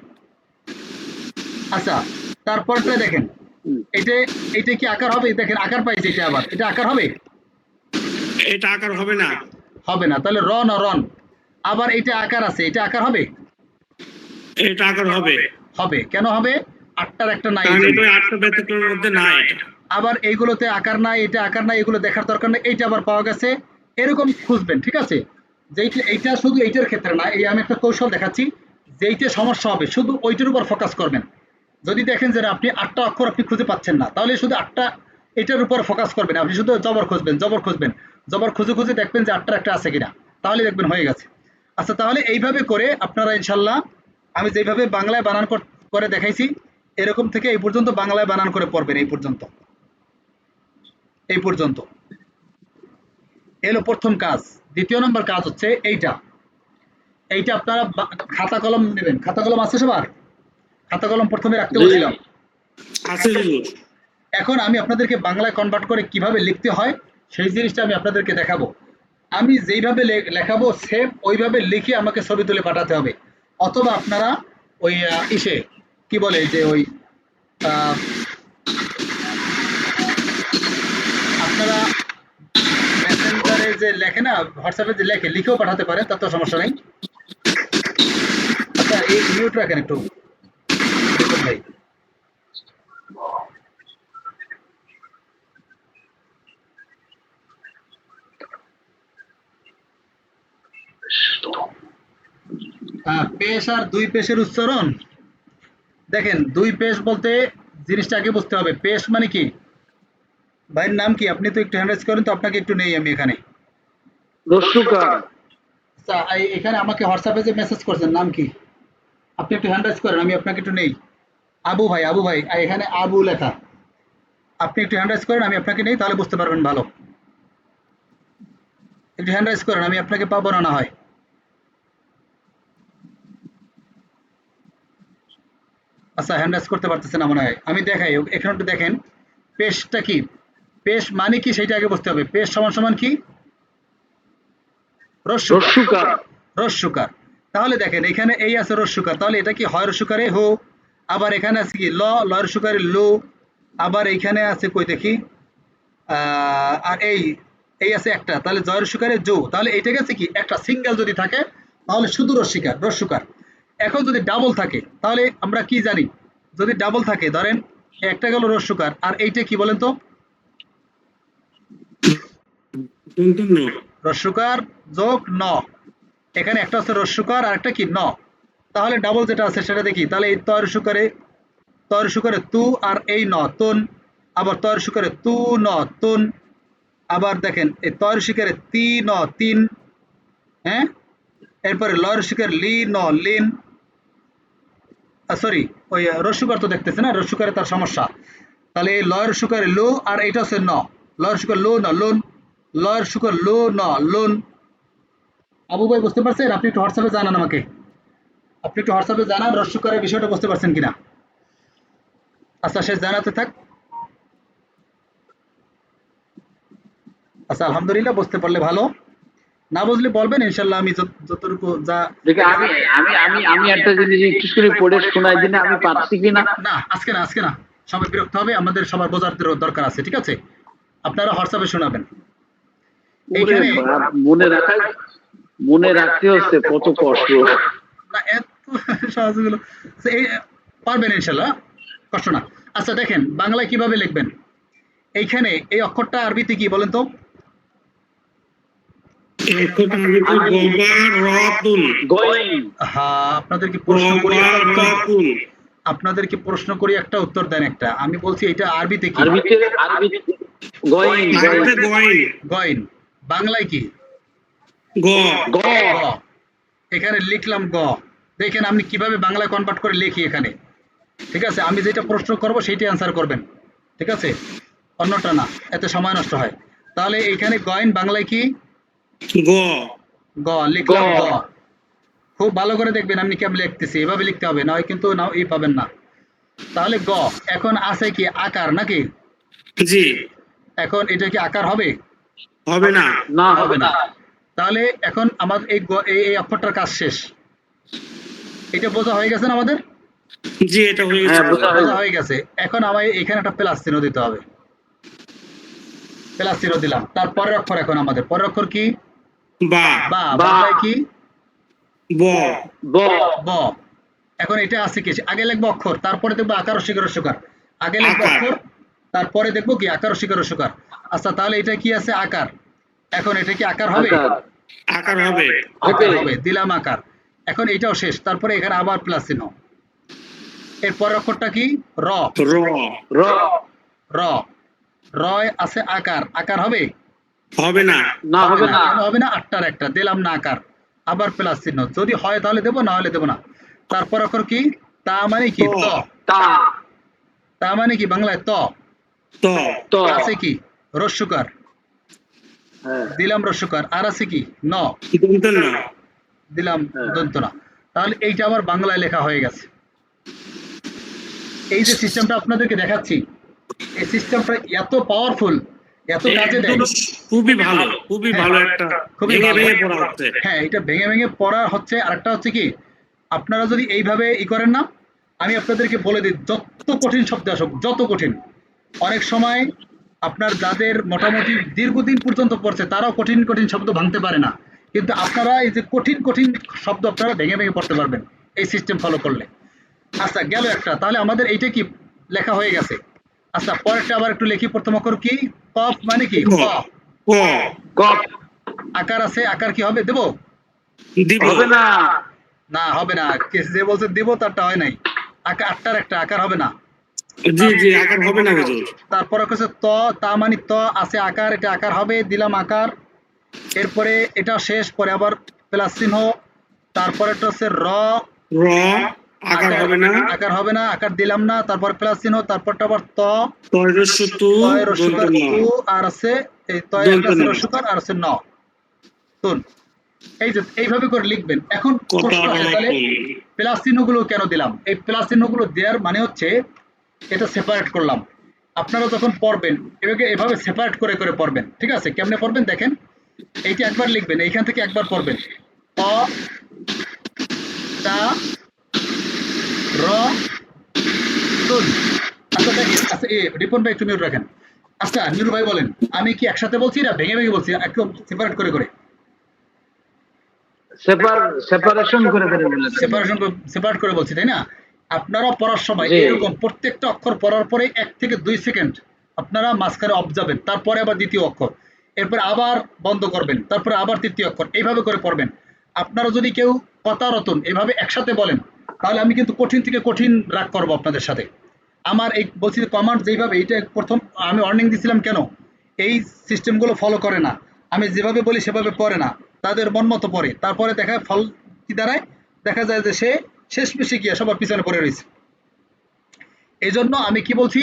[SPEAKER 1] আচ্ছা তারপরটা দেখেন, এটা এটা কি আকার হবে? দেখেন আকার পাইছে, এটা আবার এটা আকার হবে?
[SPEAKER 2] এটা আকার হবে না,
[SPEAKER 1] হবে না। তাহলে রন রন। আবার এটা আকার আছে, এটা আকার হবে?
[SPEAKER 2] এটা আকার হবে,
[SPEAKER 1] হবে। কেন হবে? আটটার একটা নাই এই
[SPEAKER 2] কারণ
[SPEAKER 1] জন্য।
[SPEAKER 2] এটা ওই 8টা ব্যতিক্রমের মধ্যে নাই এটা।
[SPEAKER 1] আবার এইগুলোতে আকার নাই, এটা আকার নাই, এগুলো দেখার দরকার নেই, এইটা আবার পাওয়া গেছে, এরকম খুঁজবেন, ঠিক আছে? যেইটা এইটা শুধু এইটার ক্ষেত্রে না, এই আমি একটা কৌশল দেখাচ্ছি, যেইটা সমস্যা হবে শুধু ওইটার উপর ফোকাস করবেন। যদি দেখেন যে আপনি আটটা অক্ষর আপনি খুঁজে পাচ্ছেন না, তাহলে শুধু আটটা এটার উপর ফোকাস করবেন, আপনি শুধু জবর খুঁজবেন, জবর খুঁজবেন, জবর খুঁজে খুঁজে দেখবেন যে আটটার একটা আছে কিনা, তাহলে দেখবেন হয়ে গেছে। আচ্ছা তাহলে এইভাবে করে আপনারা ইনশাল্লাহ, আমি যেভাবে বাংলায় বানান করে দেখাইছি, এরকম থেকে এই পর্যন্ত বাংলায় বানান করে পড়বেন, এই পর্যন্ত, এই পর্যন্ত এলো প্রথম কাজ। দ্বিতীয় নম্বর কাজ হচ্ছে এইটা, এইটা আপনারা খাতা কলম নেবেন। খাতা কলম আছে সবার? খাতা কলম প্রথমে রাখতে
[SPEAKER 3] জি।
[SPEAKER 1] বলছিলাম।
[SPEAKER 2] আছে হুজুর।
[SPEAKER 1] এখন আমি আপনাদেরকে বাংলায় কনভার্ট করে কিভাবে লিখতে হয় সেই জিনিসটা আমি আপনাদেরকে দেখাবো। আমি যেইভাবে লেখাবো সেম ওইভাবে লিখে আমাকে ছবি তুলে পাঠাতে হবে, অথবা আপনারা ওই ইসে কি বলে যে ওই আহ, আপনারা মেসেঞ্জারে যে লেখে না, হোয়াটসঅ্যাপে যে লেখে, লিখেও পাঠাতে পারেন, তার তো সমস্যা নেই। আচ্ছা এই মিউট রাখেন একটু রিপন ভাই। পেশ আর দুই পেশের উচ্চারণ, দেখেন দুই পেশ বলতে জিনিসটা আগে বুঝতে হবে। পেশ মানে কি? ভাইয়ের নাম কি? আপনি তো একটু হ্যান্ডরাইজ করেন তো, আপনাকে একটু নেই আমি এখানে।
[SPEAKER 3] রস্যুকার।
[SPEAKER 1] আচ্ছা এখানে আমাকে হোয়াটসঅ্যাপে যে মেসেজ করছেন নাম কি? আপনি একটু হ্যান্ডরাইজ করেন, আমি আপনাকে একটু নেই। আবু ভাই, আবু ভাই, এখানে আবু লেখা, আপনি একটু হ্যান্ডরাইজ করেন, আমি আপনাকে নেই, তাহলে বুঝতে পারবেন ভালো। একটু হ্যান্ডরাইজ করেন, আমি আপনাকে পাবো না, না হয়। আচ্ছা হ্যান্ডরাইজ করতে পারতেছেন না মনে হয়, আমি দেখাই এখানে একটু দেখেন। পেশটা কি? পেশ মানে কি সেটা আগে বুঝতে হবে। পেশ সমান সমান কি? রস্যুকার।
[SPEAKER 3] রস্যুকার।
[SPEAKER 1] রস্যুকার। তাহলে দেখেন এখানে এই আছে রস্যুকার, তাহলে এটা কি হয় রস্যুকারে হো। আবার এখানে আছে কি ল, লয়ের সুকারে লো। আবার এইখানে আছে কই দেখি, আর এই আছে একটা, তাহলে জয়ের সুকারে জো, তাহলে এইটা গেছে কি একটা সিঙ্গেল যদি থাকে তাহলে শুধু রস্যিকার রস্যুকার। এখন যদি ডাবল থাকে তাহলে আমরা কি জানি, যদি ডাবল থাকে ধরেন একটা গেল রস্যুকার, আর এইটা কি বলেন তো?
[SPEAKER 2] টুনটুন
[SPEAKER 1] রস্যুকার যোগ ন, এখানে একটা হচ্ছে রস্যুকার আর একটা কি ন, তাহলে ডাবল যেটা আছে সেটা দেখি, তাহলে এই তয়ের সুকারে, তয়ের সুকারে তু, আর এই ন তুন, আবার তয়ের সুকারে তু ন তুন, আবার দেখেন এই তয়ের সুকারে তি ন তিন, হ্যাঁ, এরপরে লয়ের সুকারে লি ন লিন, সরি ওই রস্যুকার তো দেখতেছে না, রস্যুকারে তার সমস্যা, তাহলে এই লয়ের সুকারে লো, আর এইটা হচ্ছে ন, লয়ের সুকার লো ন লোন, লয়ের সুকার লো ন লোন। আবু ভাই বুঝতে পারছেন? আপনি একটু হোয়াটসঅ্যাপে জানান আমাকে। আপনি একটু হোয়াটসঅ্যাপে জানান রস্যকারের বিষয়টা বুঝতে পারছেন কিনা। আচ্ছা সে জানাতে থাক। আচ্ছা আলহামদুলিল্লাহ, বুঝতে পারলে ভালো, না বুঝলে বলবেন, ইনশাল্লাহ আমি যতটুকু যা।
[SPEAKER 3] দেখে আমি আমি আমি আমি একটা জিনিস একটু করে পড়ে শোনাই দিলে আমি পারছি কিনা।
[SPEAKER 1] না আজকে না, আজকে না, সবাই বিরক্ত হবে, আমাদের সবার বোঝার দরকার আছে, ঠিক আছে? আপনারা হোয়াটসঅ্যাপে শোনাবেন।
[SPEAKER 3] ওরে
[SPEAKER 1] এইখানে
[SPEAKER 3] বাপ, মনে রাখতে হচ্ছে কত কষ্ট।
[SPEAKER 1] না এত সহজগুলো এই পারবেন ইনশাল্লাহ, কষ্ট না। আচ্ছা দেখেন বাংলায় কিভাবে লিখবেন। এইখানে এই অক্ষরটা আরবিতে কি বলেন তো?
[SPEAKER 2] অক্ষরটা আরবিতে গবারতুন।
[SPEAKER 1] হ্যাঁ, আপনাদেরকে প্রশ্ন করি একটা উত্তর,
[SPEAKER 2] গবারতুন।
[SPEAKER 1] আপনাদেরকে প্রশ্ন করি একটা উত্তর দেন একটা। আমি বলছি এটা আরবিতে কি?
[SPEAKER 3] আরবিতে গয়ন।
[SPEAKER 2] আরবিতে গয়ন।
[SPEAKER 1] গয়ন। বাংলায় কি?
[SPEAKER 2] গ।
[SPEAKER 3] গ।
[SPEAKER 1] গ। এখানে লিখলাম গ। দেখেন আমি কিভাবে বাংলায় কনভার্ট করে লিখি এখানে, ঠিক আছে? আমি যেটা প্রশ্ন করব সেইটাই অ্যান্সার করবেন, ঠিক আছে? অন্যটা না, এতে সময় নষ্ট হয়। তাহলে এখানে গয়ন বাংলায় কি?
[SPEAKER 2] গ।
[SPEAKER 1] গ। লিখলাম গ। খুব ভালো করে দেখবেন আমি কেমন লিখতেছি, এভাবে লিখতে হবে, না হয় কিন্তু নাও এই পাবেন না। তাহলে গ। এখন আছে কি আকার নাকি?
[SPEAKER 2] জি।
[SPEAKER 1] এখন এটা কি আকার হবে?
[SPEAKER 2] হবে না।
[SPEAKER 3] না, হবে না।
[SPEAKER 1] তাহলে এখন আমাদের এই অক্ষরটার কাজ শেষ। এটা বোঝা হয়ে গেছে না আমাদের?
[SPEAKER 2] জি, এটা হয়ে
[SPEAKER 3] হ্যাঁ,
[SPEAKER 2] গেছে।
[SPEAKER 1] বোঝা হয়ে গেছে। এখন আমায় এখানে একটা প্লাস চিহ্ন দিতে হবে, প্লাস চিহ্ন দিলাম। তার পরের অক্ষর, এখন আমাদের পরের অক্ষর কি?
[SPEAKER 2] বা।
[SPEAKER 1] বা। বাংলায় কি?
[SPEAKER 2] ব।
[SPEAKER 3] ব।
[SPEAKER 1] ব। এখন এটা আছে কি? আগে লিখবো অক্ষর, তারপরে দেখবো আকার ও শিকার ও সুকার। আগে লিখবো
[SPEAKER 2] আকার।
[SPEAKER 1] অক্ষর, তারপরে দেখবো কি আকার ও শিকার ও সুকার। আচ্ছা তাহলে এটা কি আছে? আকার। এখন এটা কি আকার হবে?
[SPEAKER 3] আকার
[SPEAKER 2] আকার হবে।
[SPEAKER 1] আকার হবে, দিলাম আকার। এখন এটাও শেষ, তারপরে এখানে আবার প্লাস চিহ্ন। এর পরের অক্ষরটা কি? র।
[SPEAKER 2] র।
[SPEAKER 3] র।
[SPEAKER 1] র। রয় আছে আকার, আকার হবে?
[SPEAKER 2] হবে না।
[SPEAKER 3] না, হবে না।
[SPEAKER 1] কেন হবে না? আটটার একটা দিলাম না আকার, আবার প্লাস চিহ্ন। যদি হয় তাহলে দেবো, না হলে দেবো না। তারপর অক্ষর কি? তা মানে কি? ত।
[SPEAKER 3] তা।
[SPEAKER 1] তা মানে কি বাংলায়? ত।
[SPEAKER 2] ত।
[SPEAKER 3] ত।
[SPEAKER 1] আছে কি? রস্যকার,
[SPEAKER 3] হ্যাঁ।
[SPEAKER 1] দিলাম রস্যকার। আর আছে কি? ন।
[SPEAKER 2] দন্তের না।
[SPEAKER 1] দিলাম দন্ত না। তাহলে এইটা আবার বাংলায় লেখা হয়ে গেছে। এই যে সিস্টেমটা আপনাদেরকে দেখাচ্ছি, এই সিস্টেমটা এত পাওয়ারফুল, এত কাজে দেয়।
[SPEAKER 2] একদম খুবই ভালো, খুবই
[SPEAKER 1] হ্যাঁ,
[SPEAKER 2] ভালো একটা।
[SPEAKER 1] খুবই
[SPEAKER 2] ভেঙে
[SPEAKER 1] ভালো।
[SPEAKER 2] ভেঙে পড়া হচ্ছে।
[SPEAKER 1] হ্যাঁ, এটা ভেঙে ভেঙে পড়া হচ্ছে। আরেকটা হচ্ছে কি, আপনারা যদি এইভাবে করেন না, আমি আপনাদেরকে বলে দিই, যত কঠিন শব্দ আসুক, যত কঠিন, অনেক সময় আপনার যাদের মোটামুটি দীর্ঘদিন পর্যন্ত পড়ছে তারাও কঠিন কঠিন শব্দ ভাঙতে পারে না, কিন্তু আপনারা এই যে কঠিন কঠিন শব্দ আপনারা ভেঙে ভেঙে পড়তে পারবেন এই সিস্টেম ফলো করলে। আচ্ছা গেল একটা, তাহলে আমাদের এইটা কি লেখা হয়ে গেছে। আচ্ছা পরেরটা আবার একটু লিখি। প্রথম অক্ষর কি? কফ মানে কি? ক।
[SPEAKER 2] ক।
[SPEAKER 3] ক।
[SPEAKER 1] আকার আছে, আকার কি হবে? দেব?
[SPEAKER 2] দিব।
[SPEAKER 3] হবে না।
[SPEAKER 1] না হবে না, যে বলছে দিব তারটা হয় নাই। আকার আটটার একটা, আকার হবে না।
[SPEAKER 2] জি জি, আকার হবে না হুজুর।
[SPEAKER 1] তারপর হচ্ছে ত। তা মানে ত আছে আকার, এটা আকার হবে, দিলাম আকার। এরপরে এটা শেষ, পরে আবার প্লাস চিহ্ন। তারপরে একটা হচ্ছে র।
[SPEAKER 2] র। আকার হবে না।
[SPEAKER 1] আকার হবে না, আকার দিলাম না। তারপর প্লাস চিহ্ন, তারপরটা আবার ত।
[SPEAKER 2] তয়রস্য তু।
[SPEAKER 1] তয়
[SPEAKER 2] দন্ত
[SPEAKER 1] রস্যকার
[SPEAKER 2] ন।
[SPEAKER 1] তু। আর আছে এই তয়
[SPEAKER 2] দন্ত
[SPEAKER 1] একটা আছে
[SPEAKER 2] ন।
[SPEAKER 1] রস্যকার, আর আছে ন। তুন। এই যে এইভাবে করে লিখবেন। এখন
[SPEAKER 2] কত
[SPEAKER 1] প্রশ্ন আসে, তাহলে প্লাস চিহ্নগুলো কেন দিলাম? এই প্লাস চিহ্নগুলো দেওয়ার মানে হচ্ছে এটা সেপারেট করলাম। আপনারা যখন পড়বেন এভাবে সেপারেট করে করে পড়বেন, ঠিক আছে? কেমনে পড়বেন দেখেন। এইটা একবার লিখবেন, এইখান থেকে একবার পড়বেন। ত। তা। র। তুন। আচ্ছা দেখেন, আচ্ছা রিপন ভাই একটু মিউট রাখেন। আচ্ছা নীরু ভাই বলেন, আমি কি একসাথে বলছি না ভেঙে ভেঙে বলছি, একদম সেপারেট করে করে?
[SPEAKER 3] সেপারেশন করে করে বলে দেন।
[SPEAKER 1] সেপারেট করে বলছি, তাই না? আপনারা পড়ার সময়
[SPEAKER 3] জি।
[SPEAKER 1] এরকম প্রত্যেকটা অক্ষর পড়ার পরে 1 থেকে 2 সেকেন্ড আপনারা মাঝখানে অফ যাবেন, তারপরে আবার দ্বিতীয় অক্ষর, এরপর আবার বন্ধ করবেন, তারপরে আবার তৃতীয় অক্ষর, এইভাবে করে পড়বেন। আপনারা যদি কেউ কথা রতন এভাবে একসাথে বলেন, তাহলে আমি কিন্তু কঠিন থেকে কঠিন রাগ করবো আপনাদের সাথে। আমার এই বলছি যে কমান্ড যেইভাবে, এইটা প্রথম আমি ওয়ার্নিং দিছিলাম কেন, এই সিস্টেমগুলো ফলো করে না, আমি যেভাবে বলি সেভাবে পড়ে না, তাদের মন মতো পড়ে, তারপরে দেখা ফল কি দাঁড়ায়, দেখা যায় যে সে শেষ পেশে গিয়ে সবার পিছনে পড়ে রয়েছে। এই জন্য আমি কি বলছি,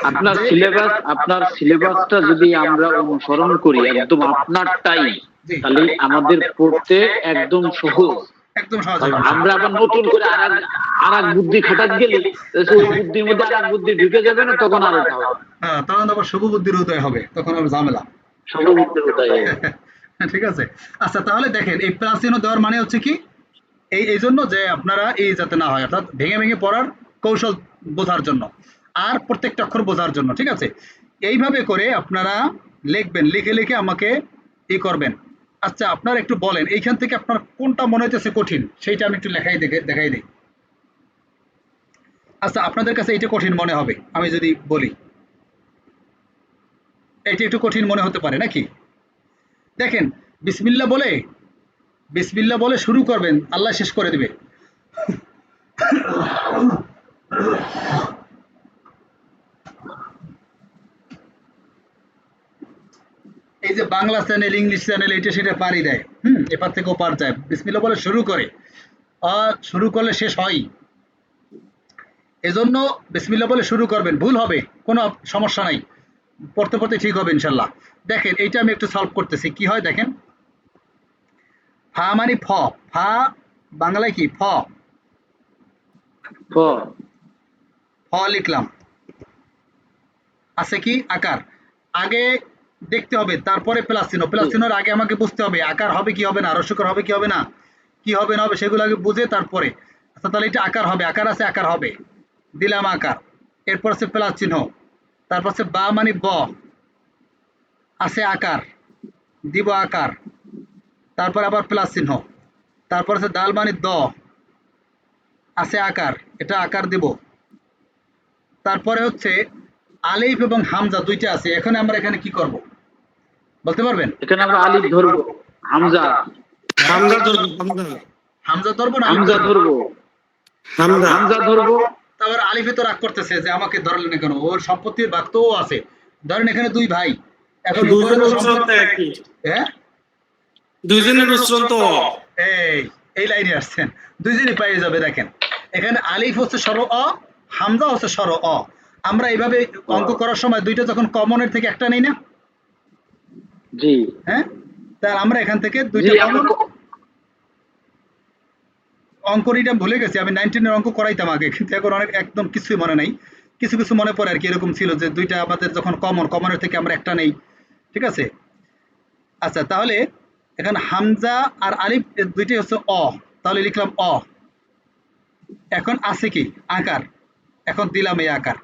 [SPEAKER 3] আপনার সিলেবাসটা যদি আমরা অনুসরণ করি একদম আপনারটাই,
[SPEAKER 1] জি
[SPEAKER 3] তাহলে আমাদের পড়তে একদম সহজ।
[SPEAKER 1] একদম সহজ হবে ইনশাআল্লাহ।
[SPEAKER 3] আমরা আবার নতুন করে আর এক বুদ্ধি খাটাতে গেলে ওই বুদ্ধির মধ্যে আর এক বুদ্ধি ঢুকে যাবে না, তখন আর ওঠা হবে
[SPEAKER 1] হ্যাঁ, তখন আবার শুভ বুদ্ধির উদয় হবে, তখন আবার ঝামেলা।
[SPEAKER 3] সব বুদ্ধির উদয় হয়ে যাবে।
[SPEAKER 1] ঠিক আছে। আচ্ছা, তাহলে দেখেন এই প্লাস চিহ্ন দেওয়ার মানে হচ্ছে কি, এই জন্য যে আপনারা এই যাতে না হয়, অর্থাৎ ভেঙে ভেঙে পড়ার কৌশল বোঝার জন্য, আর প্রত্যেকটা অক্ষর বোঝার জন্য। ঠিক আছে, এইভাবে করে আপনারা লিখবেন, লিখে লিখে আমাকে করবেন। আচ্ছা, আপনারা একটু বলেন এইখান থেকে আপনার কোনটা মনে হইতেছে কঠিন, সেইটা আমি একটু দেখাই দিই। আচ্ছা, আপনাদের কাছে এইটা কঠিন মনে হবে, আমি যদি বলি এইটা একটু কঠিন মনে হতে পারে নাকি? দেখেন, বিসমিল্লাহ বলে শুরু করবেন, আল্লাহ শেষ করে দিবে। এই যে বাংলা চ্যানেল, ইংলিশ চ্যানেল, এটা সেটা পারি দেয়, এপার থেকে ওপার যায়, বিসমিল্লাহ বলে শুরু করে, শুরু করলে শেষ হয়। এজন্য বিসমিল্লাহ বলে শুরু করবেন, ভুল হবে কোনো সমস্যা নাই, পড়তে পড়তে ঠিক হবে ইনশাল্লাহ। দেখেন, এইটা আমি একটু সলভ করতেছি, কি হয় দেখেন। ফা মানে ফা বাংলায় কি ফ
[SPEAKER 3] ক
[SPEAKER 1] লিখলাম, আছে কি আকার, আগে দেখতে হবে, তারপরে প্লাস চিহ্ন, প্লাস চিহ্নের আগে আমাকে বুঝতে হবে আকার হবে কি হবে না, রস্যকার হবে কি হবে না, কি হবে না হবে, সেগুলো আগে বুঝে তারপরে। আচ্ছা, তাহলে এটা আকার হবে, আকার আছে, আকার হবে, দিলাম আকার, এরপর আছে প্লাস চিহ্ন, তারপর আছে বা মানে ব, আছে আকার, দিব আকার, তারপর আবার প্লাস চিহ্ন, তারপর আছে দাল মানে দ, আছে আকার, এটা আকার দেব, তারপরে হচ্ছে আলিফ এবং হামজা দুইটা আছে, এখন আমরা এখানে কি করব বলতে পারবেন?
[SPEAKER 3] এখানে আমরা আলিফ ধরবো, হামজা
[SPEAKER 2] হামজা ধরবো, হামজা
[SPEAKER 1] হামজা ধরবো না আলিফ
[SPEAKER 3] হামজা
[SPEAKER 1] ধরবো?
[SPEAKER 3] ধরবো,
[SPEAKER 2] হামজা
[SPEAKER 3] হামজা ধরবো।
[SPEAKER 1] তারপর আলিফে তো রাগ করতেছে যে আমাকে ধরলেন না কেন, ওর সম্পত্তির ভাগ তো ও আছে, ধরেন এখানে দুই ভাই, এখন উপরে
[SPEAKER 2] দুজনের
[SPEAKER 1] তো
[SPEAKER 2] উচ্চারণ তো
[SPEAKER 1] সম্পত্তি,
[SPEAKER 2] একই,
[SPEAKER 1] হ্যাঁ,
[SPEAKER 2] দুজনের উচ্চারণ তো অ।
[SPEAKER 1] এই লাইনে আসছেন, দুইজনই পেয়ে যাবে। দেখেন, এখানে আলিফ হচ্ছে স্বর অ, হামজা হচ্ছে স্বর অ। আমরা এইভাবে অঙ্ক করার সময় দুইটা যখন কমনের থেকে একটা নেই না,
[SPEAKER 3] জি
[SPEAKER 1] হ্যাঁ, তাহলে আমরা এখান থেকে
[SPEAKER 3] জি
[SPEAKER 1] দুইটা
[SPEAKER 3] আমরা
[SPEAKER 1] কমন অঙ্ক নিটা ভুলে গেছি, আমি 19 এর অঙ্ক করাইতাম আগে, কিন্তু এখন অনেক একদম কিছুই মনে নাই, কিছু কিছু মনে পড়ে আর কি, এরকম ছিল যে দুইটা আমাদের যখন কমনের থেকে আমরা একটা নেই। ঠিক আছে। আচ্ছা, তাহলে এখানে হামজা আর আলিফ দুইটাই হচ্ছে অ, তাহলে লিখলাম অ। এখন আছে কি আকার, এখন দিলাম এই আকার।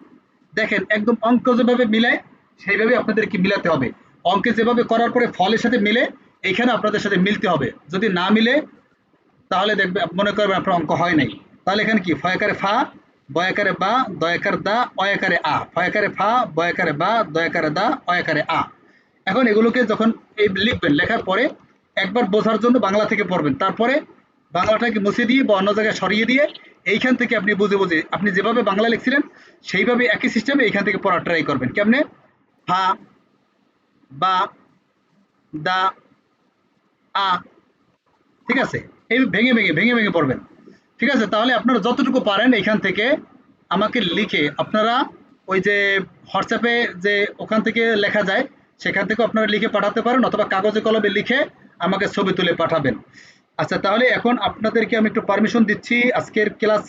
[SPEAKER 1] দেখেন, একদম অঙ্ক যেভাবে মিলায় সেইভাবে আপনাদের কি মিলাতে হবে, অঙ্কে যেভাবে করার পরে ফলের সাথে মিলে এইখানে আপনাদের সাথে মিলতে হবে, যদি না মিলে তাহলে দেখবে মনে করবেন আপনার অঙ্ক হয় নাই। তাহলে এখানে কি ফয়াকারে ফা, বয়াকারে বা, দয়াকার দা, অয়াকারে আ, ফয়াকারে ফা, বয়াকারে বা, দয়াকারে দা, অয়াকারে আ। এখন এগুলোকে যখন এই লিখবেন, লেখার পরে একবার বোঝার জন্য বাংলা থেকে পড়বেন, তারপরে বাংলাটাকে মুছে দিয়ে বা অন্য জায়গায় সরিয়ে দিয়ে এইখান থেকে আপনি বুঝে বুঝে আপনি যেভাবে বাংলা লিখছিলেন সেইভাবে একই সিস্টেমে এইখান থেকে পড়ার ট্রাই করবেন। কেমনে? ফা, বা, দা, আ, ঠিক আছে, এই ভেঙে ভেঙে পড়বেন। ঠিক আছে, তাহলে আপনারা যতটুকু পারেন এখান থেকে আমাকে লিখে, আপনারা ওই যে হোয়াটসঅ্যাপে যে ওখান থেকে লেখা যায় সেখান থেকে আপনারা লিখে পাঠাতে পারেন, অথবা কাগজে কলমে লিখে আমাকে ছবি তুলে পাঠাবেন। আচ্ছা, তাহলে এখন আপনাদেরকে আমি একটু পারমিশন দিচ্ছি, আজকের ক্লাস